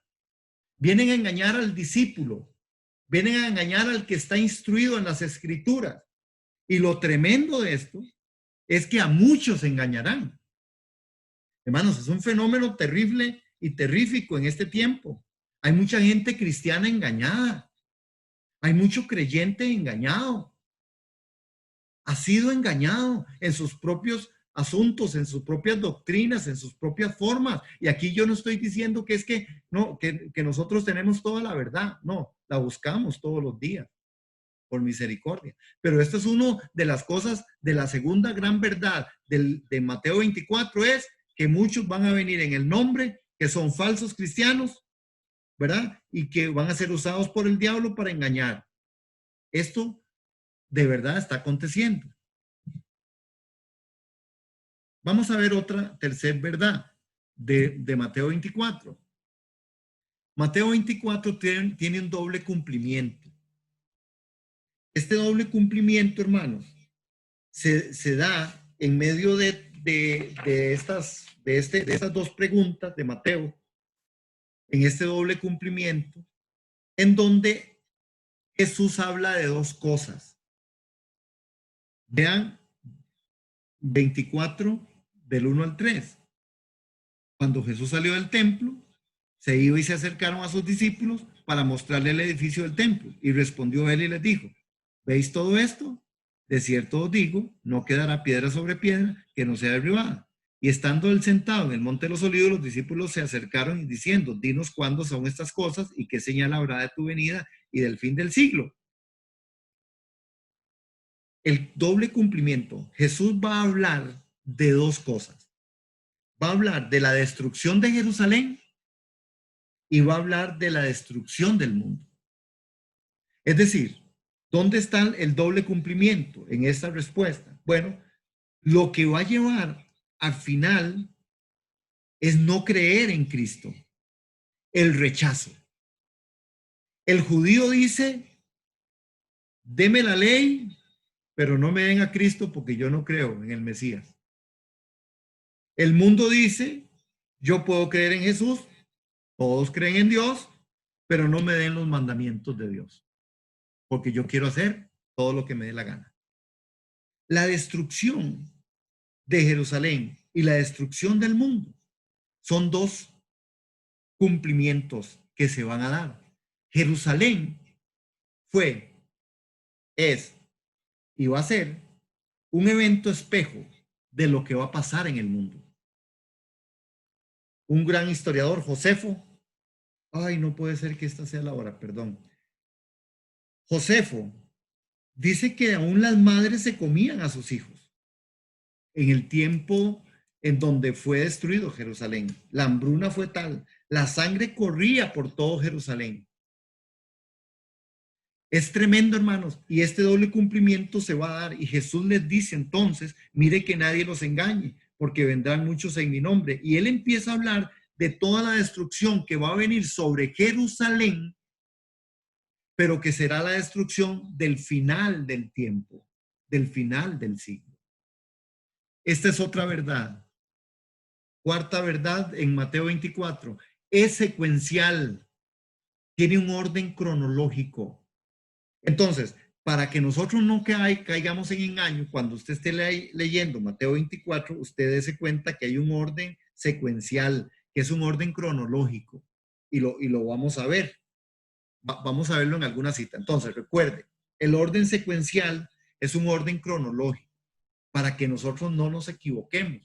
vienen a engañar al discípulo, vienen a engañar al que está instruido en las escrituras. Y lo tremendo de esto es que a muchos engañarán. Hermanos, es un fenómeno terrible y terrífico en este tiempo. Hay mucha gente cristiana engañada. Hay mucho creyente engañado. Ha sido engañado en sus propios asuntos, en sus propias doctrinas, en sus propias formas. Y aquí yo no estoy diciendo que es que no, que nosotros tenemos toda la verdad. No, la buscamos todos los días por misericordia. Pero esta es una de las cosas de la segunda gran verdad de Mateo 24, es que muchos van a venir en el nombre, que son falsos cristianos, ¿verdad? Y que van a ser usados por el diablo para engañar. Esto de verdad está aconteciendo. Vamos a ver otra tercera verdad de Mateo 24. Mateo 24 tiene un doble cumplimiento. Este doble cumplimiento, hermanos, se da en medio de estas dos preguntas de Mateo, en este doble cumplimiento, en donde Jesús habla de dos cosas. Vean 24 del 1 al 3. Cuando Jesús salió del templo, se iba y se acercaron a sus discípulos para mostrarle el edificio del templo. Y respondió él y les dijo, ¿veis todo esto? De cierto os digo, no quedará piedra sobre piedra que no sea derribada. Y estando él sentado en el monte de los olivos, los discípulos se acercaron y diciendo, dinos cuándo son estas cosas y qué señal habrá de tu venida y del fin del siglo. El doble cumplimiento. Jesús va a hablar de dos cosas. Va a hablar de la destrucción de Jerusalén y va a hablar de la destrucción del mundo. Es decir, ¿dónde está el doble cumplimiento en esta respuesta? Bueno, lo que va a llevar al final es no creer en Cristo, el rechazo. El judío dice, deme la ley, pero no me den a Cristo porque yo no creo en el Mesías. El mundo dice, yo puedo creer en Jesús, todos creen en Dios, pero no me den los mandamientos de Dios, porque yo quiero hacer todo lo que me dé la gana. La destrucción de Jerusalén y la destrucción del mundo son dos cumplimientos que se van a dar. Jerusalén fue, es y va a ser un evento espejo de lo que va a pasar en el mundo. Un gran historiador, Josefo, no puede ser que esta sea la hora, perdón. Josefo dice que aún las madres se comían a sus hijos en el tiempo en donde fue destruido Jerusalén. La hambruna fue tal, la sangre corría por todo Jerusalén. Es tremendo, hermanos, y este doble cumplimiento se va a dar. Y Jesús les dice entonces, mire que nadie los engañe, porque vendrán muchos en mi nombre. Y él empieza a hablar de toda la destrucción que va a venir sobre Jerusalén, pero que será la destrucción del final del tiempo, del final del siglo. Esta es otra verdad. Cuarta verdad en Mateo 24. Es secuencial, tiene un orden cronológico. Entonces, para que nosotros no caigamos en engaño, cuando usted esté leyendo Mateo 24, usted dése cuenta que hay un orden secuencial, que es un orden cronológico, y lo vamos a ver. Vamos a verlo en alguna cita. Entonces, recuerde, el orden secuencial es un orden cronológico, para que nosotros no nos equivoquemos.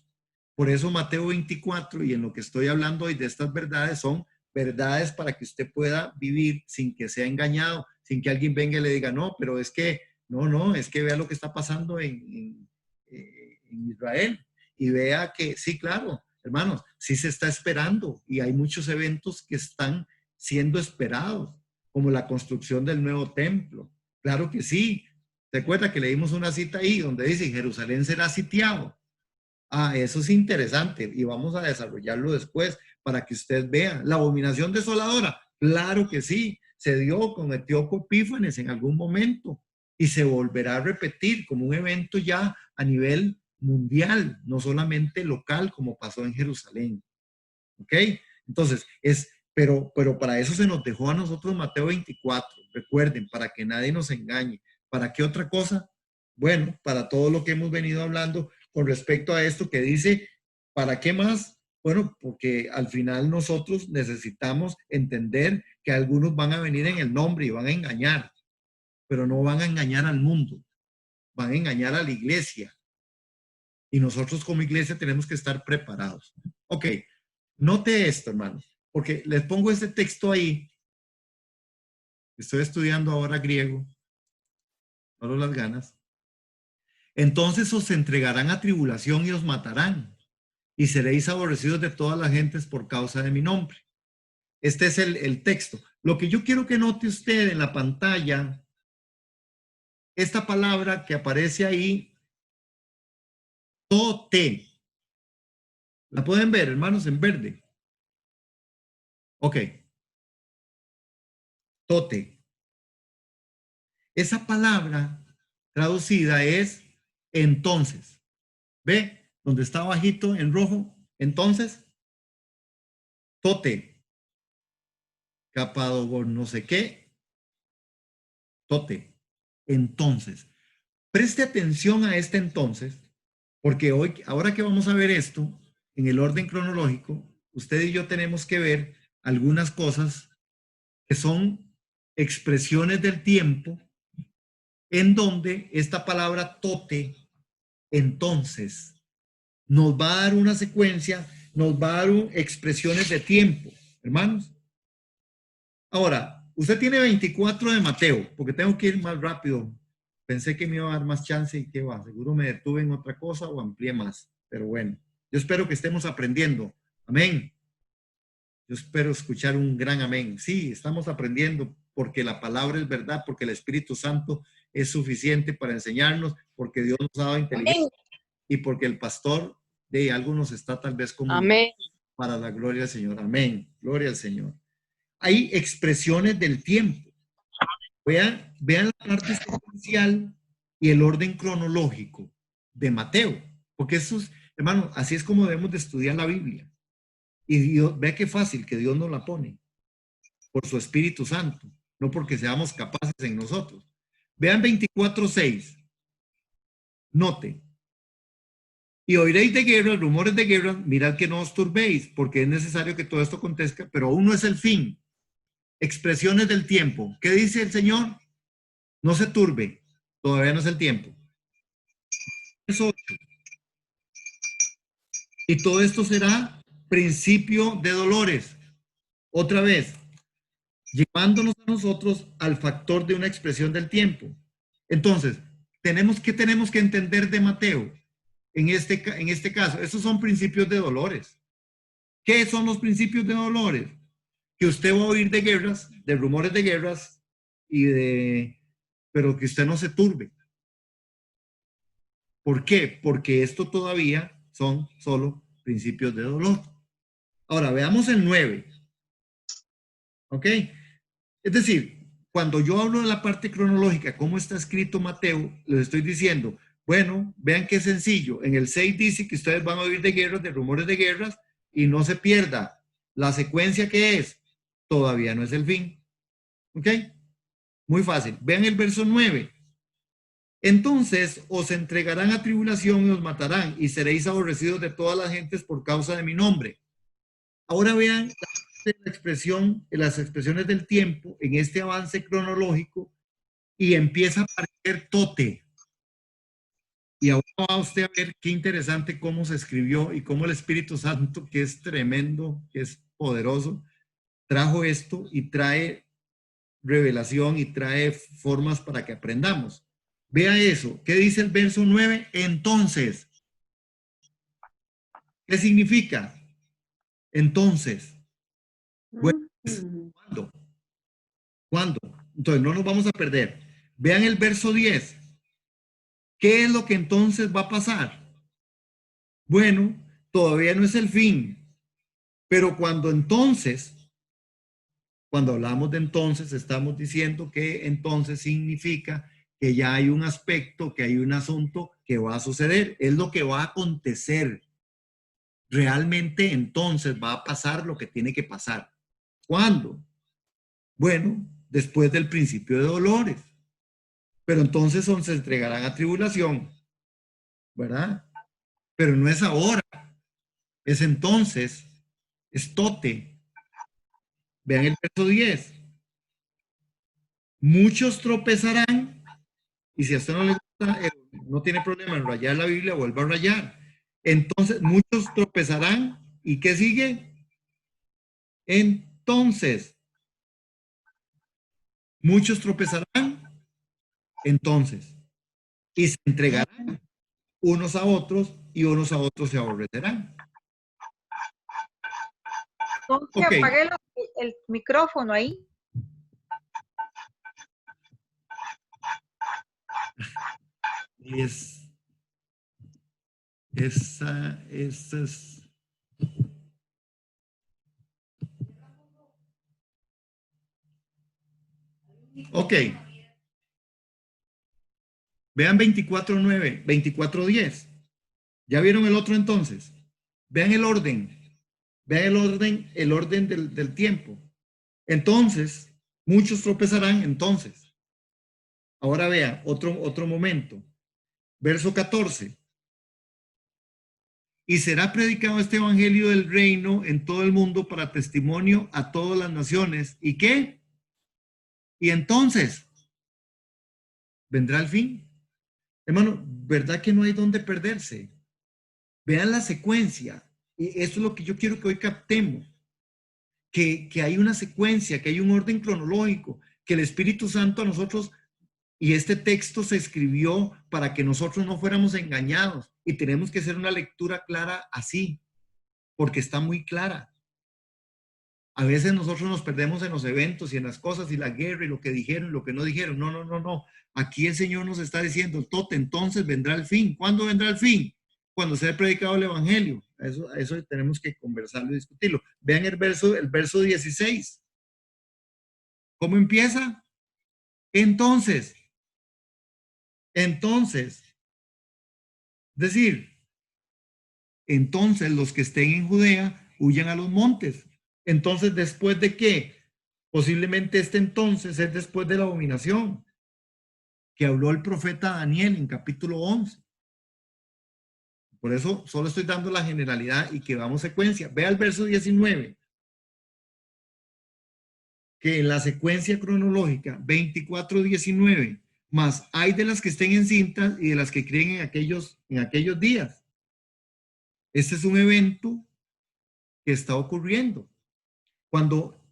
Por eso Mateo 24, y en lo que estoy hablando hoy de estas verdades, son verdades para que usted pueda vivir sin que sea engañado, sin que alguien venga y le diga, no, pero es que, no, es que vea lo que está pasando en Israel y vea que, sí, claro, hermanos, sí se está esperando y hay muchos eventos que están siendo esperados, como la construcción del nuevo templo. Claro que sí. Recuerda que leímos una cita ahí donde dice, Jerusalén será sitiado. Eso es interesante y vamos a desarrollarlo después para que usted vea. La abominación desoladora, claro que sí, se dio con Antíoco Epífanes en algún momento y se volverá a repetir como un evento ya a nivel mundial, no solamente local como pasó en Jerusalén. ¿Ok? Entonces, pero para eso se nos dejó a nosotros Mateo 24, recuerden, para que nadie nos engañe. ¿Para qué otra cosa? Bueno, para todo lo que hemos venido hablando con respecto a esto que dice, ¿para qué más? Bueno, porque al final nosotros necesitamos entender que algunos van a venir en el nombre y van a engañar, pero no van a engañar al mundo, van a engañar a la iglesia. Y nosotros como iglesia tenemos que estar preparados. Ok, note esto, hermanos, porque les pongo este texto ahí. Estoy estudiando ahora griego, solo las ganas. Entonces os entregarán a tribulación y os matarán, y seréis aborrecidos de todas las gentes por causa de mi nombre. Este es el texto. Lo que yo quiero que note usted en la pantalla, esta palabra que aparece ahí, tote. ¿La pueden ver, hermanos, en verde? Ok. Tote. Esa palabra traducida es entonces. ¿Ve? Donde está bajito en rojo. Entonces, tote. Capado por no sé qué. Tote. Entonces. Preste atención a este entonces, porque ahora que vamos a ver esto, en el orden cronológico, usted y yo tenemos que ver algunas cosas que son expresiones del tiempo en donde esta palabra tote, entonces, nos va a dar una secuencia, nos va a dar expresiones de tiempo, hermanos. Ahora, usted tiene 24 de Mateo, porque tengo que ir más rápido. Pensé que me iba a dar más chance y que va, seguro me detuve en otra cosa o amplié más, pero bueno, yo espero que estemos aprendiendo. Amén. Yo espero escuchar un gran amén. Sí, estamos aprendiendo porque la palabra es verdad, porque el Espíritu Santo es suficiente para enseñarnos, porque Dios nos ha dado inteligencia amén. Y porque el pastor de algo nos está tal vez como amén. Para la gloria del Señor. Amén. Gloria al Señor. Hay expresiones del tiempo. Vean la parte secuencial y el orden cronológico de Mateo, porque eso es, hermano, así es como debemos de estudiar la Biblia. Y Dios, vea qué fácil que Dios nos la pone, por su Espíritu Santo, no porque seamos capaces en nosotros. Vean 24:6. Note, Y oiréis de guerras, rumores de guerras, mirad que no os turbéis, porque es necesario que todo esto acontezca, pero aún no es el fin. Expresiones del tiempo. ¿Qué dice el Señor? No se turbe, todavía no es el tiempo. Verso 8. Y todo esto será principio de dolores. Otra vez, llevándonos a nosotros al factor de una expresión del tiempo. Entonces, ¿qué tenemos que entender de Mateo? En este caso, esos son principios de dolores. ¿Qué son los principios de dolores? Que usted va a oír de guerras, de rumores de guerras, pero que usted no se turbe. ¿Por qué? Porque esto todavía son solo principios de dolor. Ahora, veamos el 9. ¿Ok? Es decir, cuando yo hablo de la parte cronológica, cómo está escrito Mateo, les estoy diciendo, bueno, vean qué sencillo. En el 6 dice que ustedes van a oír de guerras, de rumores de guerras, y no se pierda la secuencia que es. Todavía no es el fin. ¿Ok? Muy fácil. Vean el verso 9. Entonces os entregarán a tribulación y os matarán, y seréis aborrecidos de todas las gentes por causa de mi nombre. Ahora vean las expresiones del tiempo en este avance cronológico y empieza a aparecer tote. Y ahora va usted a ver qué interesante cómo se escribió y cómo el Espíritu Santo, que es tremendo, que es poderoso, trajo esto y trae revelación y trae formas para que aprendamos. Vea eso. ¿Qué dice el verso 9? Entonces. ¿Qué significa? Entonces. Bueno, ¿cuándo? ¿Cuándo? Entonces no nos vamos a perder. Vean el verso 10. ¿Qué es lo que entonces va a pasar? Bueno, todavía no es el fin. Pero cuando hablamos de entonces, estamos diciendo que entonces significa que ya hay un aspecto, que hay un asunto que va a suceder. Es lo que va a acontecer. Realmente entonces va a pasar lo que tiene que pasar. ¿Cuándo? Bueno, después del principio de dolores. Pero entonces se entregarán a tribulación, ¿verdad? Pero no es ahora, es entonces, es tote. Vean el verso 10. Muchos tropezarán, y si a usted no le gusta, no tiene problema en rayar la Biblia, vuelva a rayar. Entonces, muchos tropezarán, ¿y qué sigue? Entonces, muchos tropezarán, entonces, y se entregarán unos a otros, y unos a otros se aborrecerán. Entonces, okay. Apague el micrófono ahí. Esa es. Ok. Vean 24:9, 24:10. ¿Ya vieron el otro entonces? Vean el orden. Vean el orden del tiempo. Entonces, muchos tropezarán entonces. Ahora vea, otro momento. Verso 14. Y será predicado este evangelio del reino en todo el mundo para testimonio a todas las naciones. ¿Y qué? Y entonces vendrá el fin. Hermano, ¿verdad que no hay dónde perderse? Vean la secuencia. Y esto es lo que yo quiero que hoy captemos. Que hay una secuencia, que hay un orden cronológico, que el Espíritu Santo a nosotros, y este texto se escribió para que nosotros no fuéramos engañados. Y tenemos que hacer una lectura clara así, porque está muy clara. A veces nosotros nos perdemos en los eventos y en las cosas y la guerra y lo que dijeron y lo que no dijeron. No. Aquí el Señor nos está diciendo, tote, entonces vendrá el fin. ¿Cuándo vendrá el fin? Cuando sea predicado el evangelio. Eso tenemos que conversarlo y discutirlo. Vean el verso 16. ¿Cómo empieza? Entonces. Es decir, entonces los que estén en Judea huyan a los montes. Entonces, ¿después de qué? Posiblemente entonces es después de la abominación que habló el profeta Daniel en capítulo 11. Por eso solo estoy dando la generalidad y que vamos secuencia. Vea el verso 19. Que en la secuencia cronológica 24-19, más hay de las que estén encintas y de las que creen en aquellos días. Este es un evento que está ocurriendo. Cuando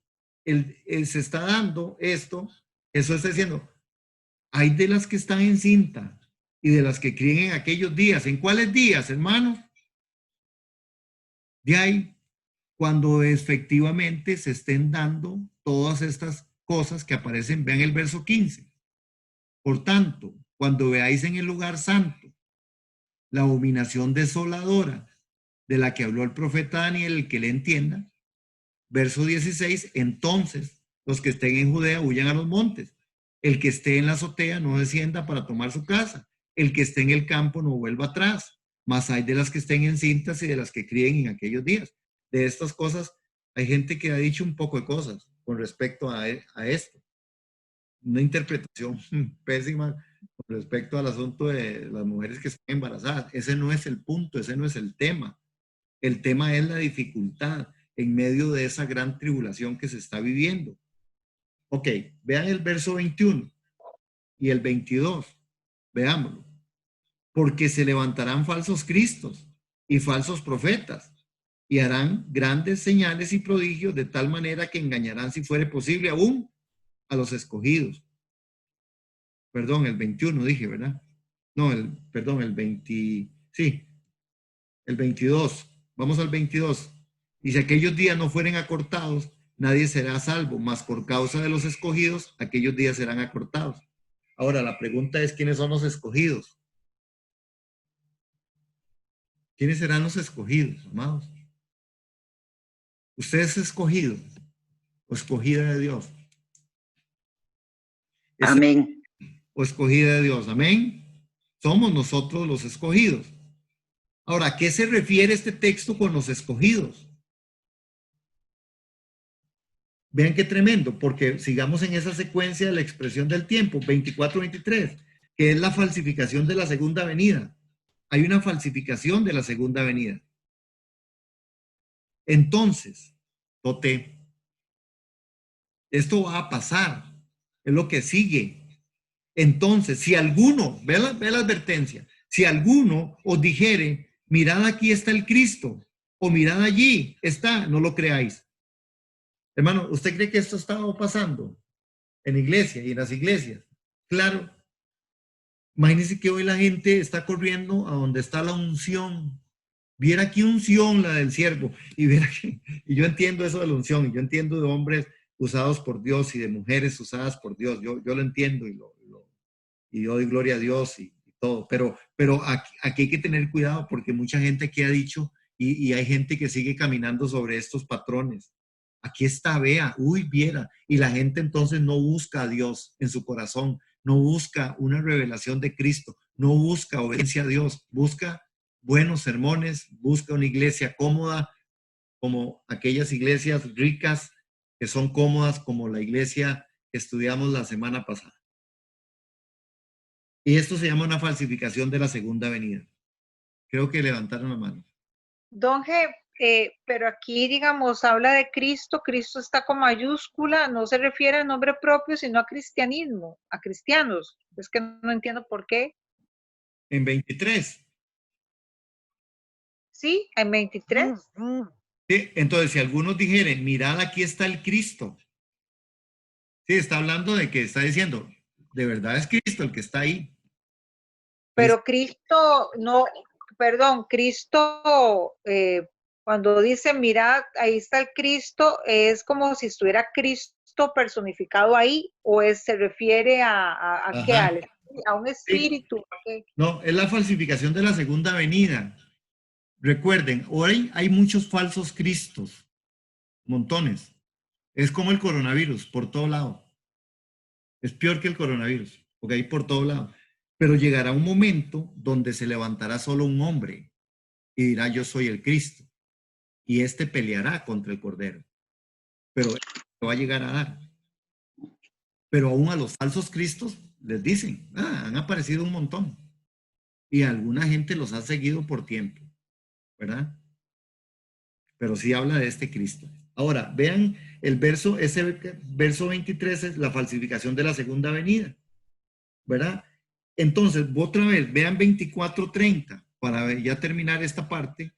se está dando esto, eso está diciendo, hay de las que están encinta y de las que creen en aquellos días. ¿En cuáles días, hermanos? De ahí, cuando efectivamente se estén dando todas estas cosas que aparecen, vean el verso 15. Por tanto, cuando veáis en el lugar santo la abominación desoladora de la que habló el profeta Daniel, el que le entienda, verso 16, entonces los que estén en Judea huyan a los montes. El que esté en la azotea no descienda para tomar su casa. El que esté en el campo no vuelva atrás. Mas hay de las que estén encintas y de las que críen en aquellos días. De estas cosas, hay gente que ha dicho un poco de cosas con respecto a esto. Una interpretación pésima con respecto al asunto de las mujeres que están embarazadas. Ese no es el punto, ese no es el tema. El tema es la dificultad en medio de esa gran tribulación que se está viviendo. Ok, vean el verso 21 y el 22. Veámoslo. Porque se levantarán falsos cristos y falsos profetas y harán grandes señales y prodigios de tal manera que engañarán, si fuere posible, aún a los escogidos. Perdón, el 21 dije, ¿verdad? No, el 20, sí, el 22. Vamos al 22. Y si aquellos días no fueren acortados, nadie será salvo, mas por causa de los escogidos, aquellos días serán acortados. Ahora, la pregunta es, ¿quiénes son los escogidos? ¿Quiénes serán los escogidos, amados? ¿Usted es escogido o escogida de Dios? Amén. O escogida de Dios, amén. Somos nosotros los escogidos. Ahora, ¿a qué se refiere este texto con los escogidos? Vean qué tremendo, porque sigamos en esa secuencia de la expresión del tiempo, 24-23, que es la falsificación de la segunda venida. Hay una falsificación de la segunda venida. Entonces, Tote, esto va a pasar, es lo que sigue. Entonces, si alguno, ve la advertencia, si alguno os dijere, mirad aquí está el Cristo, o mirad allí está, no lo creáis. Hermano, ¿usted cree que esto está pasando en la iglesia y en las iglesias? Claro. Imagínense que hoy la gente está corriendo a donde está la unción. Viera qué unción la del siervo. Y yo entiendo eso de la unción, y yo entiendo de hombres usados por Dios y de mujeres usadas por Dios. Yo lo entiendo y yo doy gloria a Dios y todo. Pero aquí hay que tener cuidado porque mucha gente aquí ha dicho y hay gente que sigue caminando sobre estos patrones. Aquí está, vea, uy, viera. Y la gente entonces no busca a Dios en su corazón, no busca una revelación de Cristo, no busca obediencia a Dios, busca buenos sermones, busca una iglesia cómoda, como aquellas iglesias ricas que son cómodas, como la iglesia que estudiamos la semana pasada. Y esto se llama una falsificación de la segunda venida. Creo que levantaron la mano. Don G, pero aquí, digamos, habla de Cristo, Cristo está con mayúscula, no se refiere al nombre propio, sino a cristianismo, a cristianos. Es que no entiendo por qué. En 23. Sí, en 23. Sí, entonces, si algunos dijeren, mirad, aquí está el Cristo. Sí, está hablando de que está diciendo, de verdad es Cristo el que está ahí. Pero Cristo, no, perdón, Cristo, cuando dice, mirad, ahí está el Cristo, es como si estuviera Cristo personificado ahí, o se refiere a qué, a un espíritu. Sí. No, es la falsificación de la segunda venida. Recuerden, hoy hay muchos falsos cristos, montones. Es como el coronavirus, por todo lado. Es peor que el coronavirus, porque hay por todo lado. Pero llegará un momento donde se levantará solo un hombre y dirá, yo soy el Cristo. Y este peleará contra el Cordero. Pero lo va a llegar a dar. Pero aún a los falsos cristos les dicen, han aparecido un montón. Y alguna gente los ha seguido por tiempo. ¿verdad? Pero sí habla de este Cristo. Ahora, vean el verso, ese verso 23 es la falsificación de la segunda venida, ¿verdad? Entonces, otra vez, vean 24:30, para ya terminar esta parte.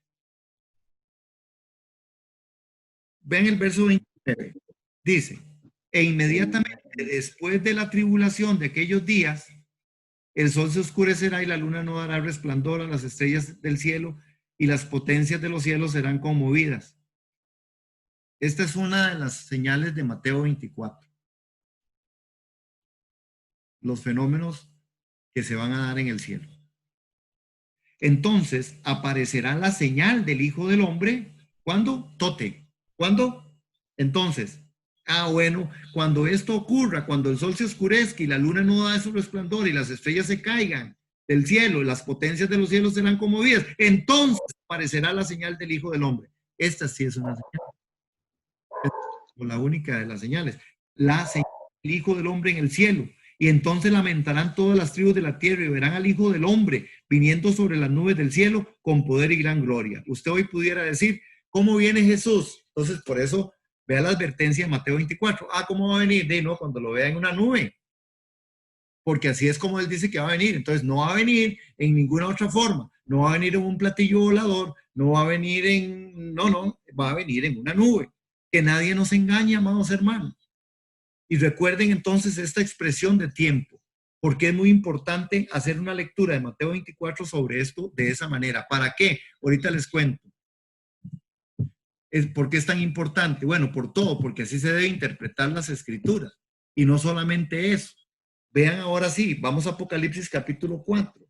Vean el verso 29. Dice, e inmediatamente después de la tribulación de aquellos días, el sol se oscurecerá y la luna no dará resplandor a las estrellas del cielo y las potencias de los cielos serán conmovidas. Esta es una de las señales de Mateo 24. Los fenómenos que se van a dar en el cielo. Entonces aparecerá la señal del Hijo del Hombre. ¿Cuándo? Tote. ¿Cuándo? Entonces. Bueno, cuando esto ocurra, cuando el sol se oscurezca y la luna no da su resplandor y las estrellas se caigan del cielo y las potencias de los cielos serán conmovidas, entonces aparecerá la señal del Hijo del Hombre. Esta sí es una señal. Es la única de las señales. La señal del Hijo del Hombre en el cielo. Y entonces lamentarán todas las tribus de la tierra y verán al Hijo del Hombre viniendo sobre las nubes del cielo con poder y gran gloria. Usted hoy pudiera decir, ¿cómo viene Jesús? Entonces, por eso, vea la advertencia de Mateo 24. ¿Cómo va a venir? No, cuando lo vea en una nube. Porque así es como él dice que va a venir. Entonces, no va a venir en ninguna otra forma. No va a venir en un platillo volador. No va a venir no, va a venir en una nube. Que nadie nos engañe, amados hermanos. Y recuerden entonces esta expresión de tiempo, porque es muy importante hacer una lectura de Mateo 24 sobre esto de esa manera. ¿Para qué? Ahorita les cuento. ¿Por qué es tan importante? Bueno, por todo, porque así se debe interpretar las escrituras. Y no solamente eso. Vean ahora sí, vamos a Apocalipsis capítulo 4,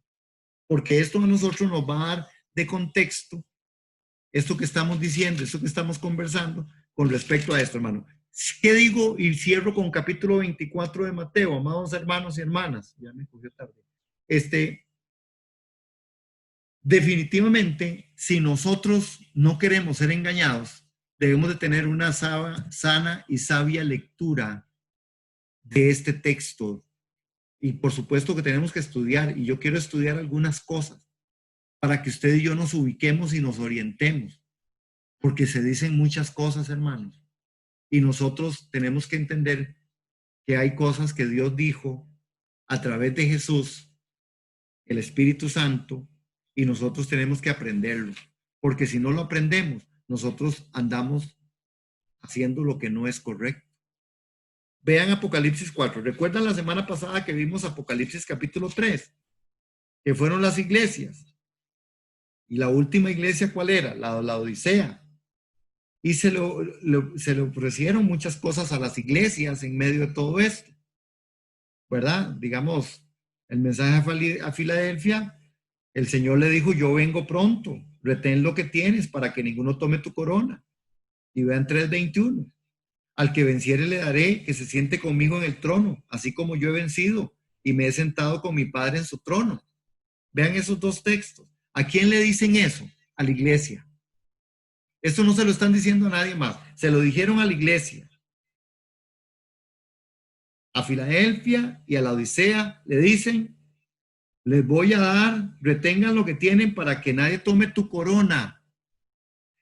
porque esto a nosotros nos va a dar de contexto esto que estamos diciendo, esto que estamos conversando con respecto a esto, hermano. ¿Qué digo? Y cierro con capítulo 24 de Mateo, amados hermanos y hermanas. Ya me cogió tarde. Definitivamente, si nosotros no queremos ser engañados, debemos de tener una sana y sabia lectura de este texto. Y por supuesto que tenemos que estudiar, y yo quiero estudiar algunas cosas para que usted y yo nos ubiquemos y nos orientemos, porque se dicen muchas cosas, hermanos. Y nosotros tenemos que entender que hay cosas que Dios dijo a través de Jesús, el Espíritu Santo, y nosotros tenemos que aprenderlo. Porque si no lo aprendemos, nosotros andamos haciendo lo que no es correcto. Vean Apocalipsis 4. ¿Recuerdan la semana pasada que vimos Apocalipsis capítulo 3? Que fueron las iglesias. Y la última iglesia, ¿cuál era? La Odisea. Y se le ofrecieron muchas cosas a las iglesias en medio de todo esto, ¿verdad? Digamos, el mensaje a Filadelfia, el Señor le dijo, yo vengo pronto, retén lo que tienes para que ninguno tome tu corona. Y vean 3:21, al que venciere le daré que se siente conmigo en el trono, así como yo he vencido y me he sentado con mi Padre en su trono. Vean esos dos textos. ¿A quién le dicen eso? A la iglesia. Esto no se lo están diciendo a nadie más. Se lo dijeron a la iglesia. A Filadelfia y a la Odisea le dicen, les voy a dar, retengan lo que tienen para que nadie tome tu corona.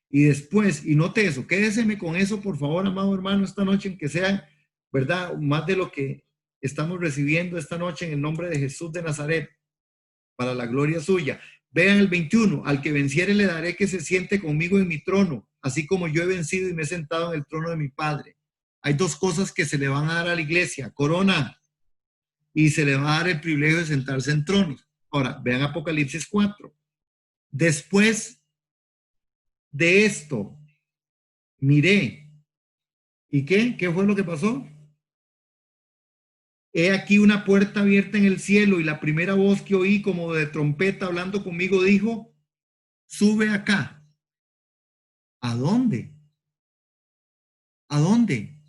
Y después, y note eso, quédeseme con eso, por favor, amado hermano, esta noche, en que sea, ¿verdad? Más de lo que estamos recibiendo esta noche en el nombre de Jesús de Nazaret, para la gloria suya. Vean el 21, al que venciere le daré que se siente conmigo en mi trono, así como yo he vencido y me he sentado en el trono de mi Padre. Hay dos cosas que se le van a dar a la iglesia, corona, y se le va a dar el privilegio de sentarse en tronos. Ahora, vean Apocalipsis 4. Después de esto, miré. ¿Y qué? ¿Qué fue lo que pasó? He aquí una puerta abierta en el cielo y la primera voz que oí como de trompeta hablando conmigo dijo, sube acá. ¿A dónde? ¿A dónde?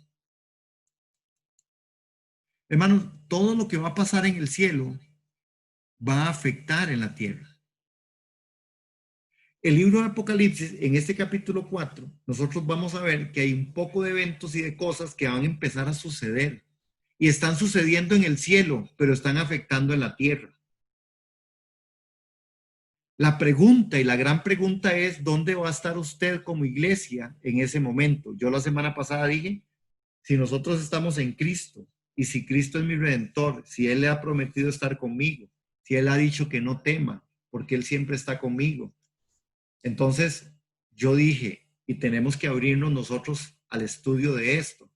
Hermanos, todo lo que va a pasar en el cielo va a afectar en la tierra. El libro de Apocalipsis, en este capítulo 4, nosotros vamos a ver que hay un poco de eventos y de cosas que van a empezar a suceder. Y están sucediendo en el cielo, pero están afectando en la tierra. La pregunta y la gran pregunta es, ¿dónde va a estar usted como iglesia en ese momento? Yo la semana pasada dije, si nosotros estamos en Cristo y si Cristo es mi redentor, si Él le ha prometido estar conmigo, si Él ha dicho que no tema, porque Él siempre está conmigo. Entonces, yo dije, y tenemos que abrirnos nosotros al estudio de esto.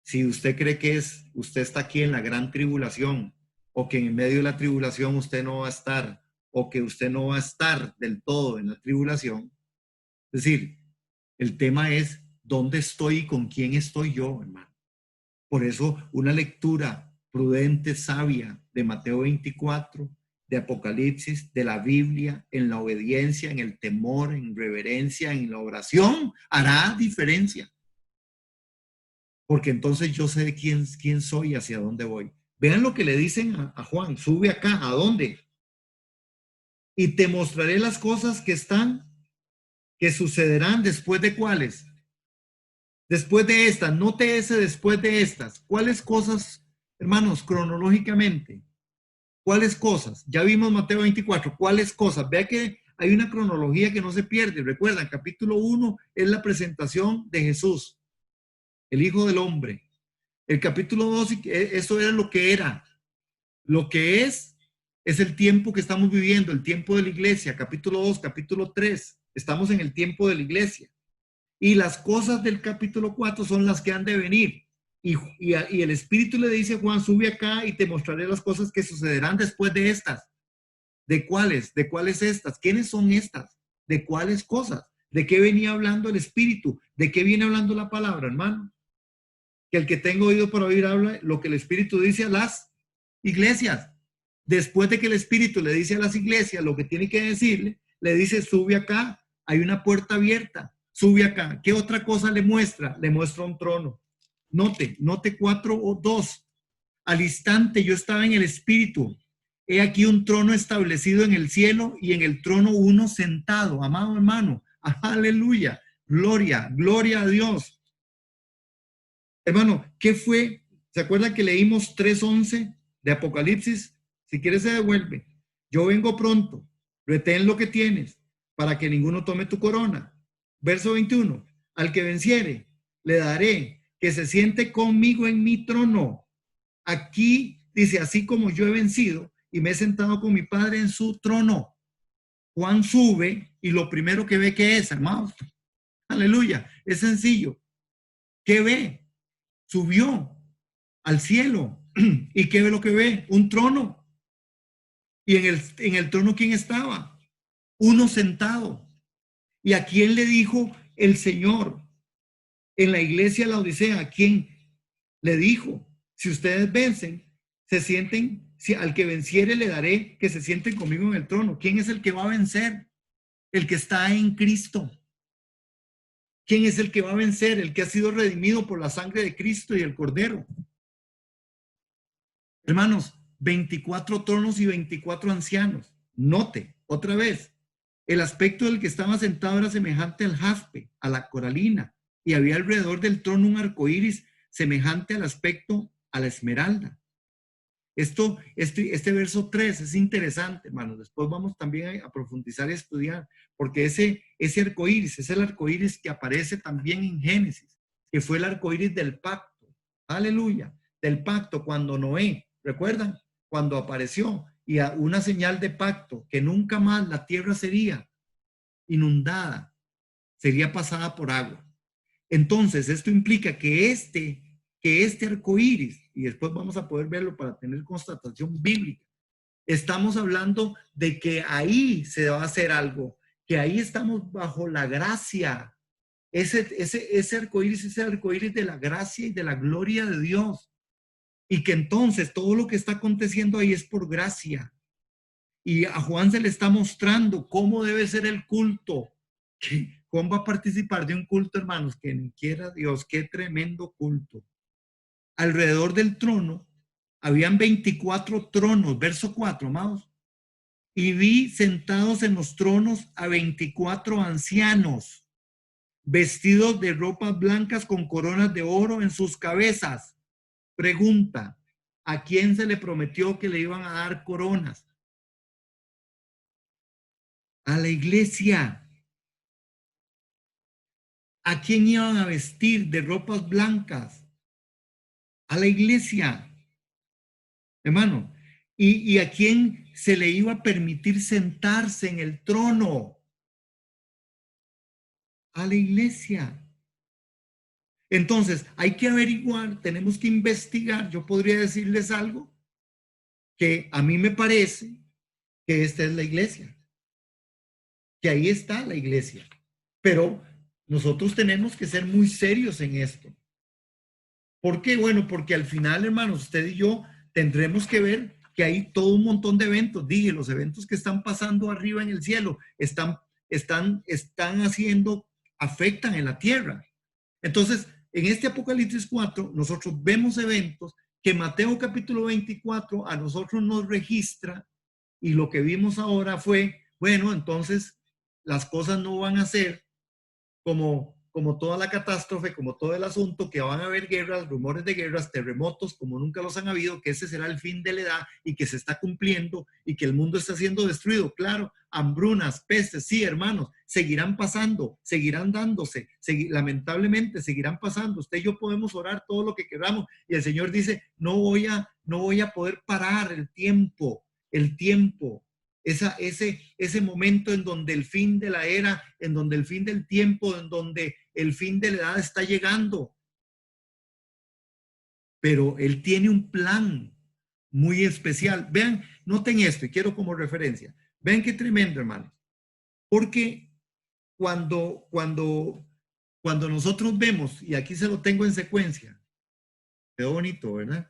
Si usted cree que usted está aquí en la gran tribulación, o que en medio de la tribulación usted no va a estar, o que usted no va a estar del todo en la tribulación, es decir, el tema es dónde estoy y con quién estoy yo, hermano. Por eso una lectura prudente, sabia de Mateo 24, de Apocalipsis, de la Biblia, en la obediencia, en el temor, en reverencia, en la oración, hará diferencia. Porque entonces yo sé quién soy y hacia dónde voy. Vean lo que le dicen a Juan, sube acá, ¿a dónde? Y te mostraré las cosas que sucederán después de cuáles. Después de estas, note ese después de estas. ¿Cuáles cosas, hermanos, cronológicamente? ¿Cuáles cosas? Ya vimos Mateo 24. ¿Cuáles cosas? Vea que hay una cronología que no se pierde. Recuerdan, capítulo 1 es la presentación de Jesús, el Hijo del Hombre. El capítulo 2, eso era lo que era. Lo que es el tiempo que estamos viviendo, el tiempo de la iglesia. Capítulo 2, capítulo 3. Estamos en el tiempo de la iglesia. Y las cosas del capítulo 4 son las que han de venir. Y el Espíritu le dice a Juan, sube acá y te mostraré las cosas que sucederán después de estas. ¿De cuáles? ¿De cuáles estas? ¿Quiénes son estas? ¿De cuáles cosas? ¿De qué venía hablando el Espíritu? ¿De qué viene hablando la palabra, hermano? Que el que tenga oído para oír habla lo que el Espíritu dice a las iglesias. Después de que el Espíritu le dice a las iglesias lo que tiene que decirle, le dice, sube acá, hay una puerta abierta. Sube acá. ¿Qué otra cosa le muestra? Le muestra un trono. Note 4:2. Al instante yo estaba en el Espíritu. He aquí un trono establecido en el cielo y en el trono uno sentado. Amado hermano, aleluya. Gloria, gloria a Dios. Hermano, ¿qué fue? ¿Se acuerdan que leímos 3:11 de Apocalipsis? Si quieres se devuelve. Yo vengo pronto. Retén lo que tienes para que ninguno tome tu corona. Verso 21, al que venciere, le daré que se siente conmigo en mi trono. Aquí dice, así como yo he vencido y me he sentado con mi Padre en su trono. Juan sube y lo primero que ve que es, hermanos, aleluya, es sencillo. ¿Qué ve? Subió al cielo. ¿Y qué ve lo que ve? Un trono. Y en el trono, ¿quién estaba? Uno sentado. ¿Y a quién le dijo el Señor en la iglesia de la Odisea? ¿A quién le dijo? Si ustedes vencen, se sienten, si al que venciere le daré que se sienten conmigo en el trono. ¿Quién es el que va a vencer? El que está en Cristo. ¿Quién es el que va a vencer? El que ha sido redimido por la sangre de Cristo y el Cordero. Hermanos, 24 tronos y 24 ancianos. Note, otra vez, el aspecto del que estaba sentado era semejante al jaspe, a la coralina, y había alrededor del trono un arco iris semejante al aspecto a la esmeralda. Este verso 3 es interesante, hermanos. Después vamos también a profundizar y estudiar, porque ese arco iris es el arco iris que aparece también en Génesis, que fue el arco iris del pacto. Aleluya, del pacto cuando Noé, ¿recuerdan? Cuando apareció y a una señal de pacto que nunca más la tierra sería inundada, sería pasada por agua. Entonces, esto implica que este arco iris, y después vamos a poder verlo para tener constatación bíblica, estamos hablando de que ahí se va a hacer algo, que ahí estamos bajo la gracia. Ese arco iris es el arco iris de la gracia y de la gloria de Dios. Y que entonces todo lo que está aconteciendo ahí es por gracia. Y a Juan se le está mostrando cómo debe ser el culto. Que Juan va a participar de un culto, hermanos, que ni quiera Dios. Qué tremendo culto. Alrededor del trono habían 24 tronos, verso 4, amados. Y vi sentados en los tronos a 24 ancianos, vestidos de ropas blancas con coronas de oro en sus cabezas. Pregunta, ¿a quién se le prometió que le iban a dar coronas? A la iglesia. ¿A quién iban a vestir de ropas blancas? A la iglesia, hermano. ¿Y a quién se le iba a permitir sentarse en el trono? A la iglesia. Entonces, hay que averiguar, tenemos que investigar. Yo podría decirles algo que a mí me parece que esta es la iglesia, que ahí está la iglesia. Pero nosotros tenemos que ser muy serios en esto. ¿Por qué? Bueno, porque al final, hermanos, usted y yo tendremos que ver que hay todo un montón de eventos. Dije, los eventos que están pasando arriba en el cielo están haciendo, afectan en la tierra. Entonces, en este Apocalipsis 4, nosotros vemos eventos que Mateo capítulo 24 a nosotros nos registra, y lo que vimos ahora fue, bueno, entonces las cosas no van a ser como toda la catástrofe, como todo el asunto, que van a haber guerras, rumores de guerras, terremotos, como nunca los han habido, que ese será el fin de la edad y que se está cumpliendo y que el mundo está siendo destruido. Claro, hambrunas, pestes, sí, hermanos, seguirán pasando, seguirán dándose, lamentablemente seguirán pasando. Usted y yo podemos orar todo lo que queramos y el Señor dice, no voy a poder parar el tiempo. Ese momento en donde el fin de la era, en donde el fin del tiempo, en donde el fin de la edad está llegando. Pero Él tiene un plan muy especial. Vean, noten esto y quiero como referencia. Vean qué tremendo, hermanos. Porque cuando nosotros vemos, y aquí se lo tengo en secuencia, quedó bonito, ¿verdad?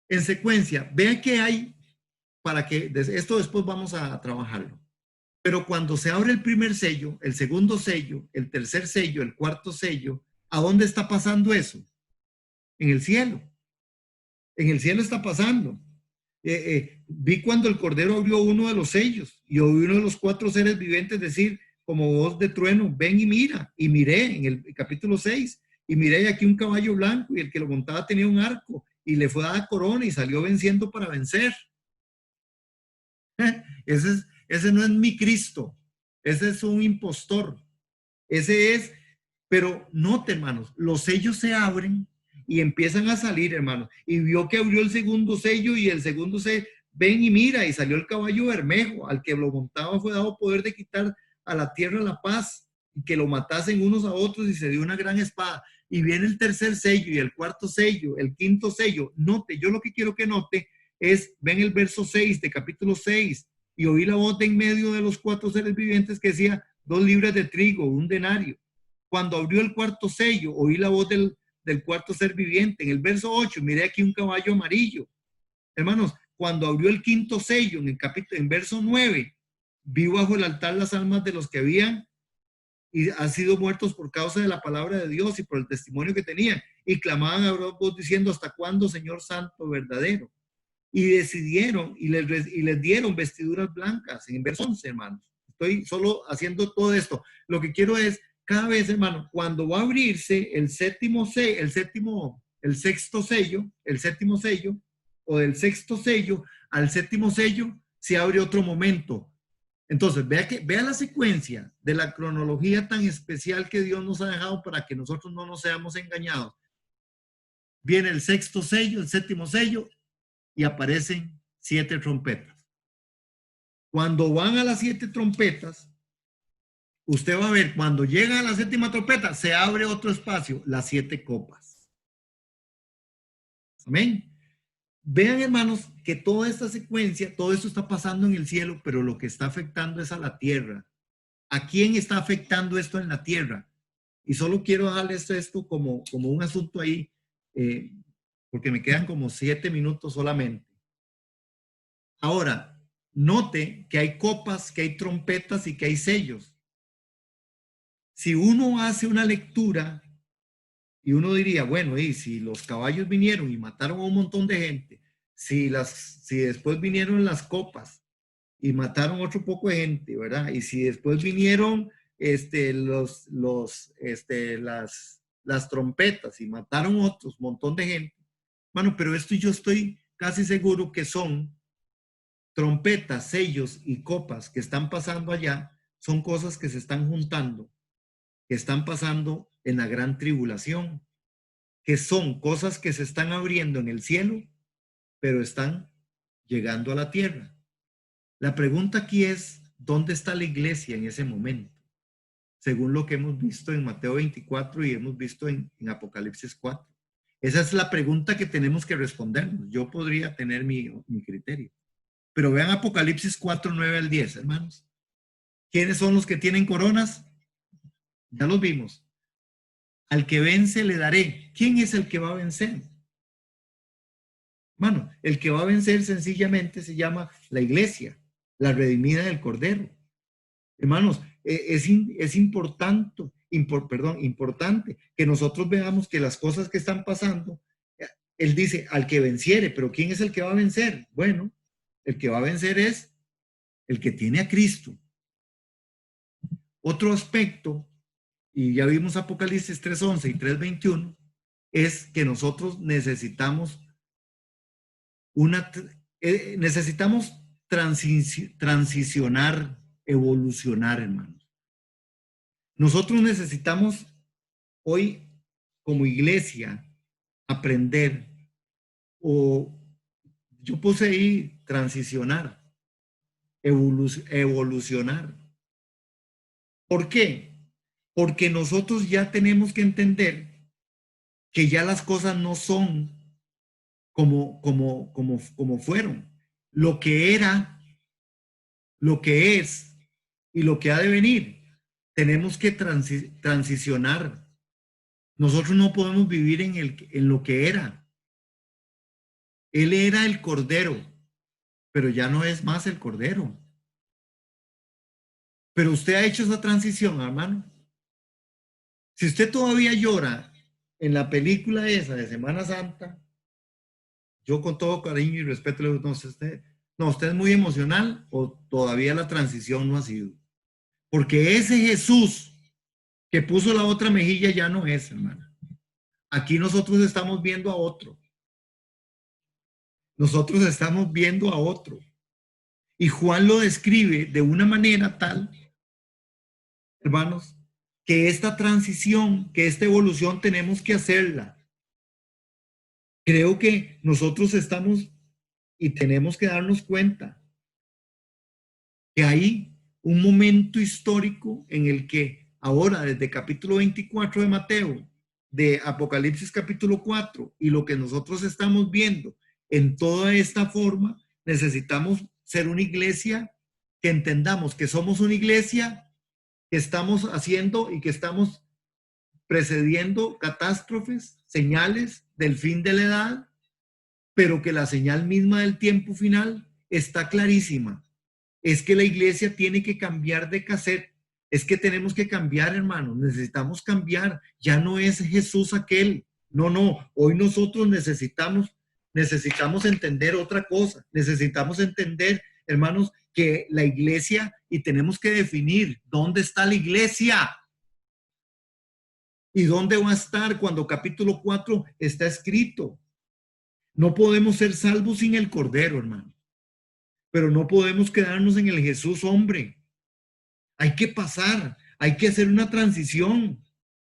En secuencia, vean que hay, para que esto después vamos a trabajarlo. Pero cuando se abre el primer sello, el segundo sello, el tercer sello, el cuarto sello, ¿a dónde está pasando eso? En el cielo. En el cielo está pasando. Vi cuando el Cordero abrió uno de los sellos y oí uno de los 4 seres vivientes decir como voz de trueno, ven y mira. Y miré en el capítulo 6 y miré aquí un caballo blanco y el que lo montaba tenía un arco y le fue dada corona y salió venciendo para vencer. Ese no es mi Cristo, ese es un impostor, ese es, pero note, hermanos, los sellos se abren y empiezan a salir, hermanos, y vio que abrió el segundo sello y el segundo sello, ven y mira, y salió el caballo bermejo, al que lo montaba fue dado poder de quitar a la tierra la paz, y que lo matasen unos a otros y se dio una gran espada, y viene el tercer sello y el cuarto sello, el quinto sello. Note, yo lo que quiero que note es, ven el verso 6 de capítulo 6, y oí la voz de en medio de los 4 seres vivientes que decía, 2 libras de trigo, 1 denario. Cuando abrió el cuarto sello, oí la voz del cuarto ser viviente. En el verso 8, miré aquí un caballo amarillo. Hermanos, cuando abrió el quinto sello, en verso 9, vi bajo el altar las almas de los que habían y han sido muertos por causa de la palabra de Dios y por el testimonio que tenían. Y clamaban a voz diciendo, ¿hasta cuándo, Señor Santo, verdadero? Y decidieron y les dieron vestiduras blancas. En verso 11, hermanos. Estoy solo haciendo todo esto. Lo que quiero es, cada vez, hermano, cuando va a abrirse el séptimo sello, o del sexto sello al séptimo sello, se abre otro momento. Entonces, vea la secuencia de la cronología tan especial que Dios nos ha dejado para que nosotros no nos seamos engañados. Viene el sexto sello, el séptimo sello, y aparecen 7 trompetas. Cuando van a las 7 trompetas, usted va a ver, cuando llega a la 7ª trompeta, se abre otro espacio, las 7 copas. Amén. Vean, hermanos, que toda esta secuencia, todo esto está pasando en el cielo, pero lo que está afectando es a la tierra. ¿A quién está afectando esto en la tierra? Y solo quiero darles esto como un asunto ahí, porque me quedan como 7 minutos solamente. Ahora, note que hay copas, que hay trompetas y que hay sellos. Si uno hace una lectura y uno diría, bueno, y si los caballos vinieron y mataron a un montón de gente, si después vinieron las copas y mataron otro poco de gente, ¿verdad? Y si después vinieron las trompetas y mataron otros montón de gente, bueno, pero esto yo estoy casi seguro que son trompetas, sellos y copas que están pasando allá son cosas que se están juntando, que están pasando en la gran tribulación, que son cosas que se están abriendo en el cielo, pero están llegando a la tierra. La pregunta aquí es, ¿dónde está la iglesia en ese momento? Según lo que hemos visto en Mateo 24 y hemos visto en Apocalipsis 4. Esa es la pregunta que tenemos que respondernos. Yo podría tener mi criterio. Pero vean Apocalipsis 4, 9 al 10, hermanos. ¿Quiénes son los que tienen coronas? Ya los vimos. Al que vence le daré. ¿Quién es el que va a vencer? Bueno, el que va a vencer sencillamente se llama la iglesia, la redimida del Cordero. Hermanos, es importante que nosotros veamos que las cosas que están pasando, él dice, al que venciere, pero ¿quién es el que va a vencer? Bueno, el que va a vencer es el que tiene a Cristo. Otro aspecto, y ya vimos Apocalipsis 3:11 y 3:21, es que nosotros necesitamos transicionar, evolucionar, hermanos. Nosotros necesitamos hoy, como iglesia, aprender, o yo puse ahí transicionar, evolucionar. ¿Por qué? Porque nosotros ya tenemos que entender que ya las cosas no son como fueron. Lo que era, lo que es y lo que ha de venir, tenemos que transicionar. Nosotros no podemos vivir en lo que era. Él era el Cordero, pero ya no es más el Cordero. Pero usted ha hecho esa transición, hermano. Si usted todavía llora en la película esa de Semana Santa, yo con todo cariño y respeto le digo, usted es muy emocional o todavía la transición no ha sido. Porque ese Jesús que puso la otra mejilla ya no es, hermano. Aquí nosotros estamos viendo a otro. Nosotros estamos viendo a otro. Y Juan lo describe de una manera tal, hermanos, que esta transición, que esta evolución tenemos que hacerla. Creo que nosotros estamos y tenemos que darnos cuenta que hay un momento histórico en el que ahora, desde capítulo 24 de Mateo, de Apocalipsis capítulo 4, y lo que nosotros estamos viendo en toda esta forma, necesitamos ser una iglesia que entendamos que somos una iglesia que estamos haciendo y que estamos precediendo catástrofes, señales del fin de la edad, pero que la señal misma del tiempo final está clarísima. Es que la iglesia tiene que cambiar de cassette. Es que tenemos que cambiar, hermanos. Necesitamos cambiar. Ya no es Jesús aquel. No. Hoy nosotros necesitamos entender otra cosa. Necesitamos entender, hermanos, que la iglesia, y tenemos que definir dónde está la iglesia. ¿Y dónde va a estar cuando capítulo 4 está escrito? No podemos ser salvos sin el Cordero, hermano. Pero no podemos quedarnos en el Jesús hombre. Hay que pasar, hay que hacer una transición.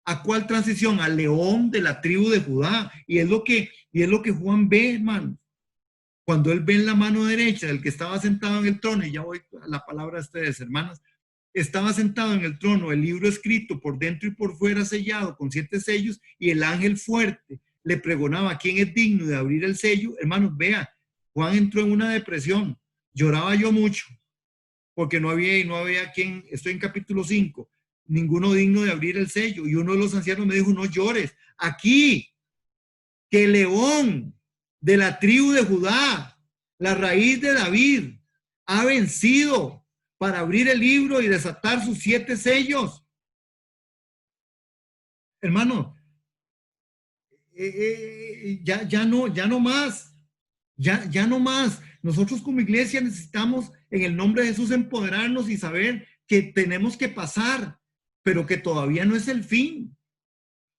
¿A cuál transición? Al león de la tribu de Judá. Y es lo que Juan ve, hermano. Cuando él ve en la mano derecha del que estaba sentado en el trono, y ya voy a la palabra de ustedes, hermanas, estaba sentado en el trono, el libro escrito por dentro y por fuera sellado con 7 sellos, y el ángel fuerte le pregonaba quién es digno de abrir el sello. Hermanos, vea, Juan entró en una depresión. Lloraba yo mucho porque no había quien, estoy en capítulo 5, ninguno digno de abrir el sello. Y uno de los ancianos me dijo, no llores. Aquí, que el león de la tribu de Judá, la raíz de David, ha vencido para abrir el libro y desatar sus 7 sellos. Hermano, ya no más. Ya no más. Nosotros como iglesia necesitamos en el nombre de Jesús empoderarnos y saber que tenemos que pasar, pero que todavía no es el fin,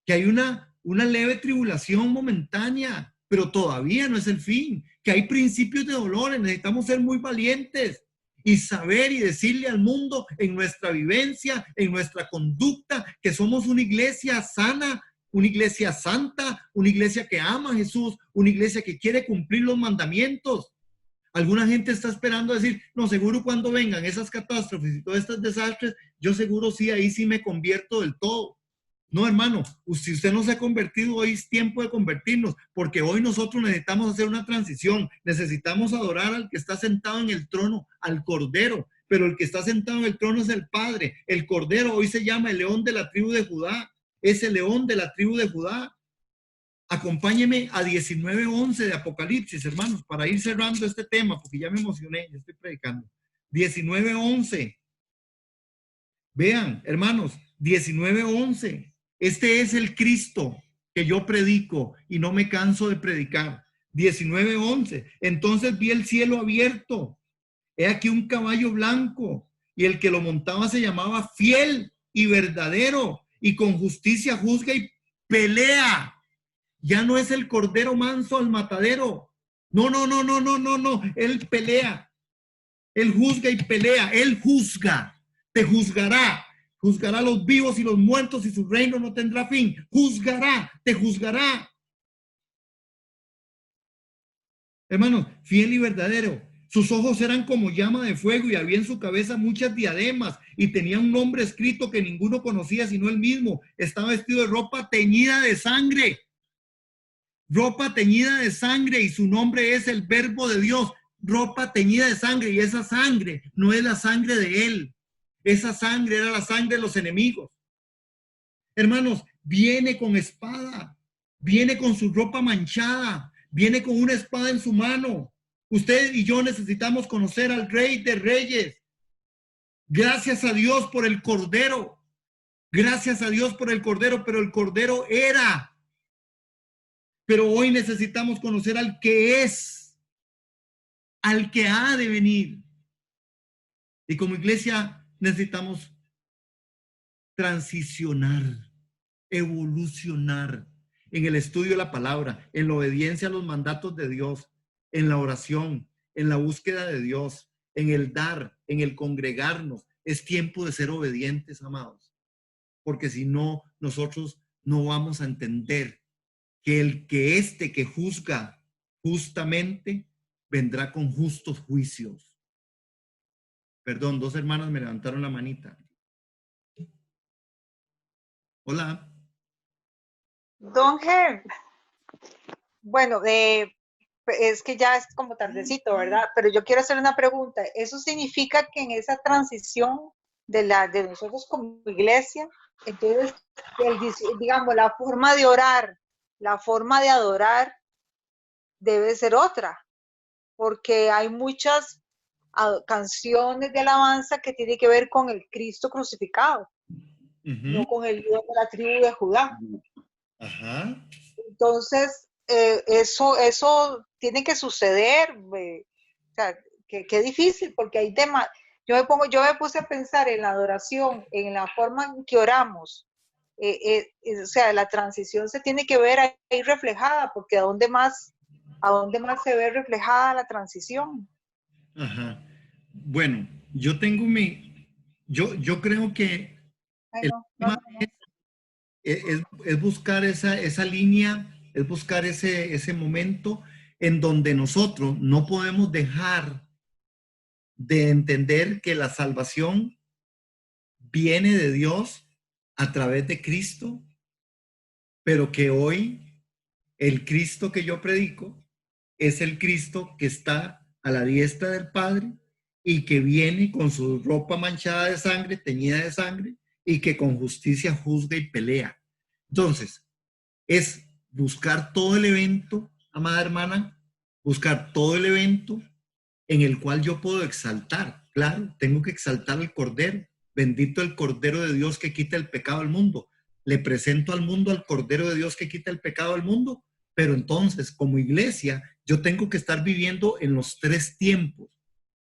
que hay una leve tribulación momentánea, pero todavía no es el fin, que hay principios de dolores, necesitamos ser muy valientes y saber y decirle al mundo en nuestra vivencia, en nuestra conducta, que somos una iglesia sana, una iglesia santa, una iglesia que ama a Jesús, una iglesia que quiere cumplir los mandamientos. Alguna gente está esperando decir, no, seguro cuando vengan esas catástrofes y todos estos desastres, yo seguro sí, ahí sí me convierto del todo. No, hermano, si usted no se ha convertido, hoy es tiempo de convertirnos, porque hoy nosotros necesitamos hacer una transición, necesitamos adorar al que está sentado en el trono, al Cordero, pero el que está sentado en el trono es el Padre. El Cordero hoy se llama el león de la tribu de Judá, es el león de la tribu de Judá. Acompáñeme a 19:11 de Apocalipsis, hermanos, para ir cerrando este tema, porque ya me emocioné, ya estoy predicando. 19:11. Vean, hermanos, 19:11. Este es el Cristo que yo predico y no me canso de predicar. 19:11. Entonces vi el cielo abierto. He aquí un caballo blanco y el que lo montaba se llamaba Fiel y Verdadero y con justicia juzga y pelea. Ya no es el cordero manso al matadero. No. Él pelea. Él juzga y pelea. Él juzga. Te juzgará. Juzgará a los vivos y los muertos y su reino no tendrá fin. Juzgará. Te juzgará. Hermanos, fiel y verdadero. Sus ojos eran como llama de fuego y había en su cabeza muchas diademas y tenía un nombre escrito que ninguno conocía sino él mismo. Estaba vestido de ropa teñida de sangre. Ropa teñida de sangre y su nombre es el Verbo de Dios. Ropa teñida de sangre y esa sangre no es la sangre de él. Esa sangre era la sangre de los enemigos. Hermanos, viene con espada, viene con su ropa manchada, viene con una espada en su mano. Usted y yo necesitamos conocer al Rey de Reyes. Gracias a Dios por el Cordero. Gracias a Dios por el Cordero, pero el Cordero era. Pero hoy necesitamos conocer al que es, al que ha de venir. Y como iglesia necesitamos transicionar, evolucionar en el estudio de la palabra, en la obediencia a los mandatos de Dios, en la oración, en la búsqueda de Dios, en el dar, en el congregarnos. Es tiempo de ser obedientes, amados, porque si no, nosotros no vamos a entender que el que juzga justamente vendrá con justos juicios. Perdón, 2 hermanas me levantaron la manita. Hola. Don Ger, bueno, es que ya es como tardecito, ¿verdad? Pero yo quiero hacer una pregunta. ¿Eso significa que en esa transición de nosotros como iglesia, entonces, digamos, la forma de orar, la forma de adorar debe ser otra? Porque hay muchas canciones de alabanza que tienen que ver con el Cristo crucificado, no con el Dios de la tribu de Judá. Ajá. Entonces, eso tiene que suceder. O sea, qué difícil, porque hay temas. Yo me puse a pensar en la adoración, en la forma en que oramos. O sea, la transición se tiene que ver ahí reflejada, porque ¿a dónde más se ve reflejada la transición? Ajá. Bueno, yo tengo yo creo que el tema es buscar esa línea, es buscar ese momento en donde nosotros no podemos dejar de entender que la salvación viene de Dios a través de Cristo, pero que hoy el Cristo que yo predico es el Cristo que está a la diestra del Padre y que viene con su ropa manchada de sangre, teñida de sangre, y que con justicia juzga y pelea. Entonces, es buscar todo el evento, amada hermana, buscar todo el evento en el cual yo puedo exaltar. Claro, tengo que exaltar al Cordero. Bendito el Cordero de Dios que quita el pecado del mundo. Le presento al mundo al Cordero de Dios que quita el pecado del mundo. Pero entonces, como iglesia, yo tengo que estar viviendo en los 3 tiempos.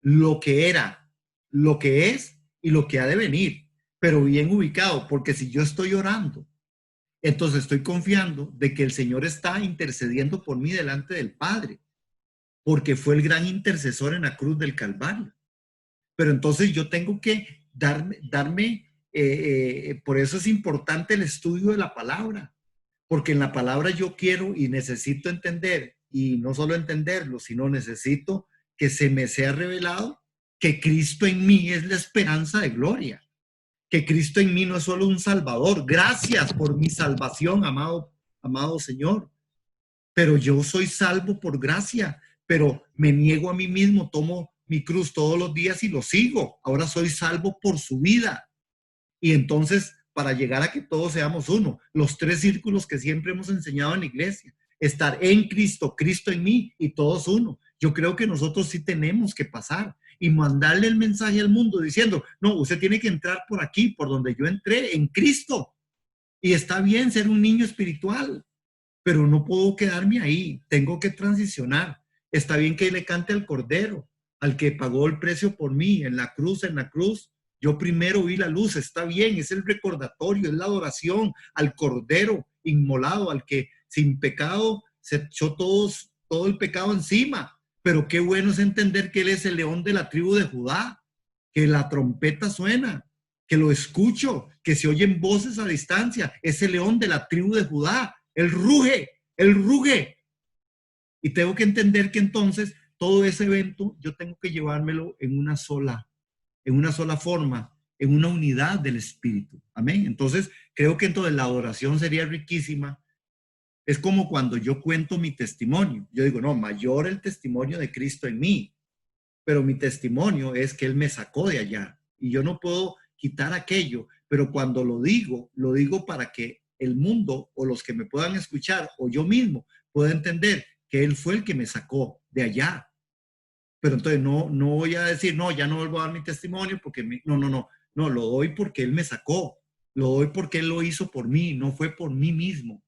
Lo que era, lo que es y lo que ha de venir. Pero bien ubicado, porque si yo estoy orando Entonces estoy confiando de que el Señor está intercediendo por mí delante del Padre, porque fue el gran intercesor en la cruz del Calvario. Pero entonces yo tengo que por eso es importante el estudio de la palabra, porque en la palabra yo quiero y necesito entender, y no solo entenderlo, sino necesito que se me sea revelado que Cristo en mí es la esperanza de gloria, que Cristo en mí no es solo un salvador. Gracias por mi salvación, amado Señor, pero yo soy salvo por gracia, pero me niego a mí mismo, tomo mi cruz todos los días y lo sigo. Ahora soy salvo por su vida. Y entonces, para llegar a que todos seamos uno, los 3 círculos que siempre hemos enseñado en la iglesia, estar en Cristo, Cristo en mí y todos uno. Yo creo que nosotros sí tenemos que pasar y mandarle el mensaje al mundo diciendo, no, usted tiene que entrar por aquí, por donde yo entré, en Cristo. Y está bien ser un niño espiritual, pero no puedo quedarme ahí, tengo que transicionar. Está bien que le cante al Cordero, al que pagó el precio por mí en la cruz, yo primero vi la luz, está bien, es el recordatorio, es la adoración al Cordero inmolado, al que sin pecado se echó todo el pecado encima. Pero qué bueno es entender que Él es el león de la tribu de Judá, que la trompeta suena, que lo escucho, que se oyen voces a distancia, es el león de la tribu de Judá, Él ruge. Y tengo que entender que entonces todo ese evento yo tengo que llevármelo en una sola forma, en una unidad del Espíritu. Amén. Entonces, creo que entonces la adoración sería riquísima. Es como cuando yo cuento mi testimonio. Yo digo, no, mayor el testimonio de Cristo en mí, pero mi testimonio es que Él me sacó de allá y yo no puedo quitar aquello, pero cuando lo digo para que el mundo o los que me puedan escuchar o yo mismo pueda entender que Él fue el que me sacó de allá. Pero entonces no voy a decir, no, ya no vuelvo a dar mi testimonio porque no, lo doy porque Él me sacó, lo doy porque Él lo hizo por mí, no fue por mí mismo.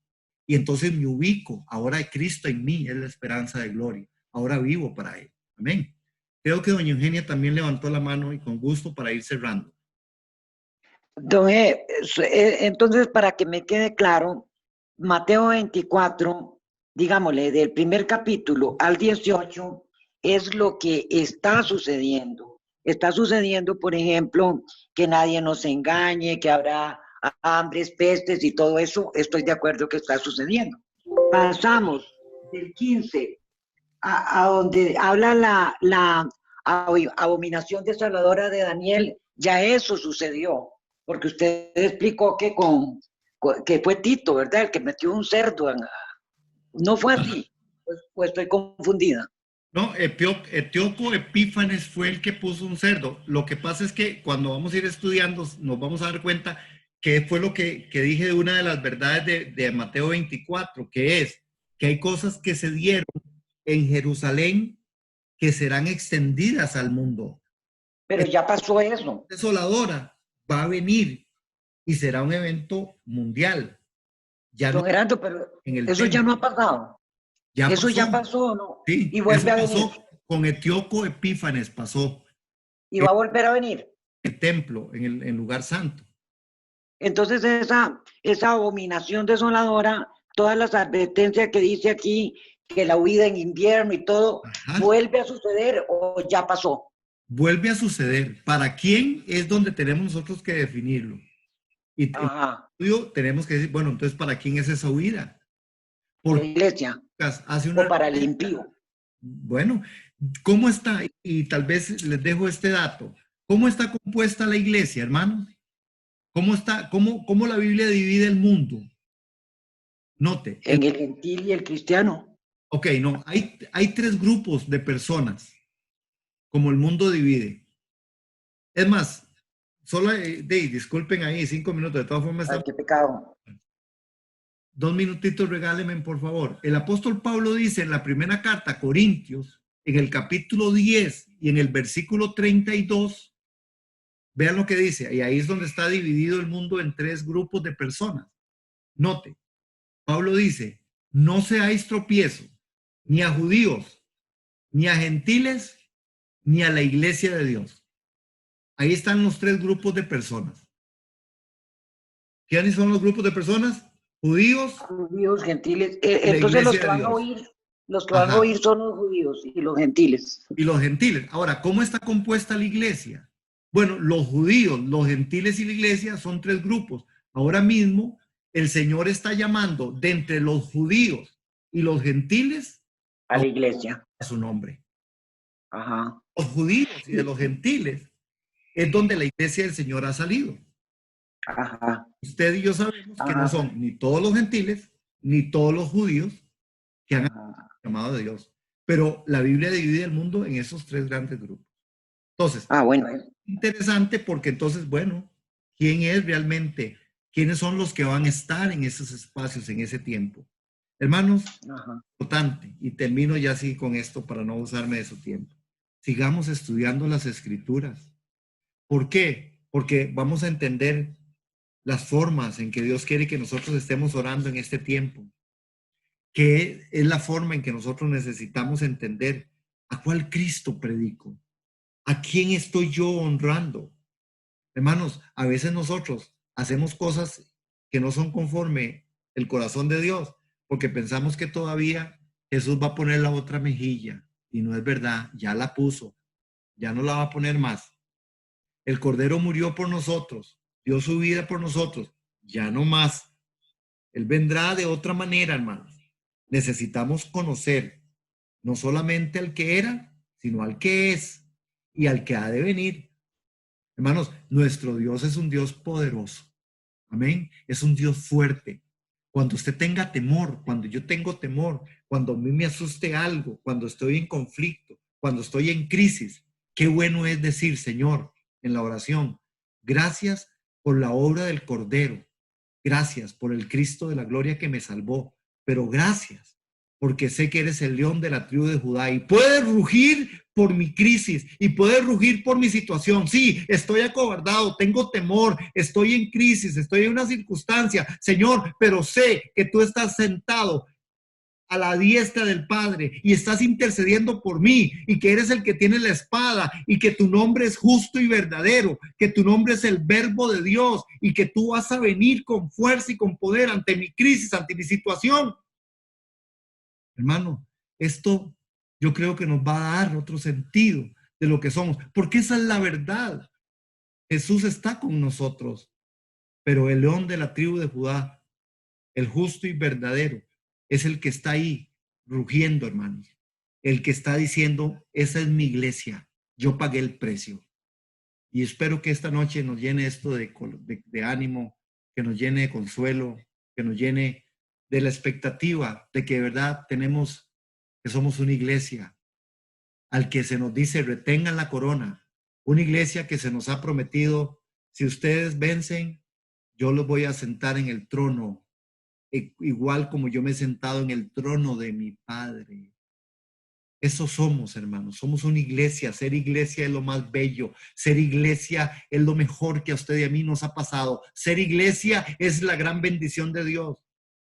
Y entonces me ubico, ahora Cristo en mí es la esperanza de gloria, ahora vivo para Él. Amén. Creo que doña Eugenia también levantó la mano y con gusto para ir cerrando. Don entonces, para que me quede claro, Mateo 24, digámosle, del primer capítulo al 18, es lo que está sucediendo. Está sucediendo, por ejemplo, que nadie nos engañe, que habrá hambres, pestes y todo eso. Estoy de acuerdo que está sucediendo. Pasamos del 15 a donde habla la abominación desoladora de Daniel. Ya eso sucedió, porque usted explicó que que fue Tito, ¿verdad? El que metió un cerdo. No fue así, pues estoy confundida. No, Etíoco Epífanes fue el que puso un cerdo. Lo que pasa es que cuando vamos a ir estudiando nos vamos a dar cuenta que fue lo que dije de una de las verdades de Mateo 24, que es que hay cosas que se dieron en Jerusalén que serán extendidas al mundo. Pero ya pasó eso. Desoladora va a venir y será un evento mundial. Ya Don no, Gerardo, pero eso ya no ha pasado. Eso ya pasó, ¿no? Sí, y vuelve a venir. Con Etíoco Epífanes pasó. Y va a volver a venir. El templo, en el lugar santo. Entonces esa abominación desoladora, todas las advertencias que dice aquí, que la huida en invierno y todo, ajá, ¿vuelve a suceder o ya pasó? Vuelve a suceder. ¿Para quién? Es donde tenemos nosotros que definirlo. Y tenemos que decir, bueno, entonces, ¿para quién es esa huida? Por la iglesia. Hace una... O para el impío. Bueno, ¿cómo está? Y tal vez les dejo este dato. ¿Cómo está compuesta la iglesia, hermanos? ¿Cómo la Biblia divide el mundo? Note. En el gentil y el cristiano. Ok, no. Hay 3 grupos de personas, como el mundo divide. Es más, solo, disculpen ahí, 5 minutos, de todas formas. Ay, qué pecado. 2 minutitos, regálenme, por favor. El apóstol Pablo dice en la primera carta a Corintios, en el capítulo 10 y en el versículo 32, vean lo que dice, y ahí es donde está dividido el mundo en 3 grupos de personas. Note, Pablo dice, no seáis tropiezo, ni a judíos, ni a gentiles, ni a la iglesia de Dios. Ahí están los 3 grupos de personas. ¿Quiénes son los grupos de personas? judíos, Judíos, gentiles. la Entonces los iglesia que de van a Dios. oír, los que van a Ajá. oír son los judíos y los gentiles. Y los gentiles. Ahora, ¿cómo está compuesta la iglesia? Bueno, los judíos, los gentiles y la iglesia son tres grupos. Ahora mismo el Señor está llamando de entre los judíos y los gentiles A la iglesia. a su nombre. Ajá. Los judíos y de los gentiles es donde la iglesia del Señor ha salido. Ajá. Usted y yo sabemos que no Ajá. son ni todos los gentiles ni todos los judíos que han Ajá. llamado de Dios. Pero la Biblia divide el mundo en esos tres grandes grupos. Entonces, Ah, bueno. interesante porque entonces, bueno, ¿quién es realmente? ¿Quiénes son los que van a estar en esos espacios, en ese tiempo? Hermanos, Ajá. importante, y termino ya así con esto para no usarme de su tiempo. Sigamos estudiando las escrituras. ¿Por qué? Porque vamos a entender las formas en que Dios quiere que nosotros estemos orando en este tiempo, que es la forma en que nosotros necesitamos entender a cuál Cristo predico, a quién estoy yo honrando. Hermanos, a veces nosotros hacemos cosas que no son conforme el corazón de Dios, porque pensamos que todavía Jesús va a poner la otra mejilla, y no es verdad, ya la puso, ya no la va a poner más. El Cordero murió por nosotros, dio su vida por nosotros, ya no más. Él vendrá de otra manera, hermanos. Necesitamos conocer no solamente al que era, sino al que es y al que ha de venir. Hermanos, nuestro Dios es un Dios poderoso. Amén. Es un Dios fuerte. Cuando usted tenga temor, cuando yo tengo temor, cuando a mí me asuste algo, cuando estoy en conflicto, cuando estoy en crisis, qué bueno es decir, Señor, en la oración, gracias por la obra del Cordero. Gracias por el Cristo de la gloria que me salvó, pero gracias porque sé que eres el león de la tribu de Judá y puedes rugir por mi crisis y puedes rugir por mi situación. Sí, estoy acobardado, tengo temor, estoy en crisis, estoy en una circunstancia, Señor, pero sé que tú estás sentado a la diestra del Padre y estás intercediendo por mí y que eres el que tiene la espada y que tu nombre es justo y verdadero, que tu nombre es el verbo de Dios y que tú vas a venir con fuerza y con poder ante mi crisis, ante mi situación. Hermano, esto yo creo que nos va a dar otro sentido de lo que somos, porque esa es la verdad. Jesús está con nosotros, pero el león de la tribu de Judá, el justo y verdadero, es el que está ahí rugiendo, hermanos. El que está diciendo, esa es mi iglesia, yo pagué el precio. Y espero que esta noche nos llene esto de ánimo, que nos llene de consuelo, que nos llene de la expectativa de que de verdad tenemos, que somos una iglesia al que se nos dice, retengan la corona, una iglesia que se nos ha prometido, si ustedes vencen, yo los voy a sentar en el trono, igual como yo me he sentado en el trono de mi Padre. Eso somos, hermanos. Somos una iglesia. Ser iglesia es lo más bello. Ser iglesia es lo mejor que a usted y a mí nos ha pasado. Ser iglesia es la gran bendición de Dios.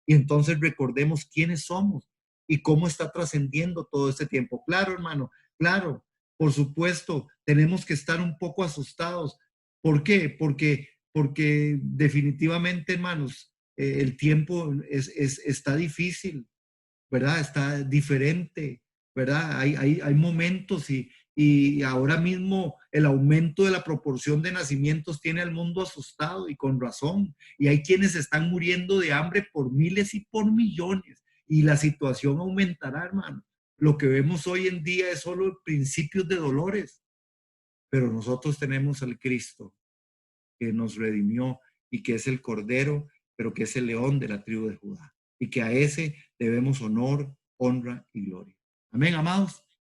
Y entonces recordemos quiénes somos y cómo está trascendiendo todo este tiempo. Claro, hermano, claro. Por supuesto, tenemos que estar un poco asustados. ¿Por qué? Porque definitivamente, hermanos, el tiempo está difícil, ¿verdad? Está diferente, ¿verdad? Hay momentos y ahora mismo el aumento de la proporción de nacimientos tiene al mundo asustado y con razón. Y hay quienes están muriendo de hambre por miles y por millones. Y la situación aumentará, hermano. Lo que vemos hoy en día es solo el principio de dolores, pero nosotros tenemos al Cristo que nos redimió y que es el Cordero, pero que es el león de la tribu de Judá. Y que a ese debemos honor, honra y gloria. Amén, amados.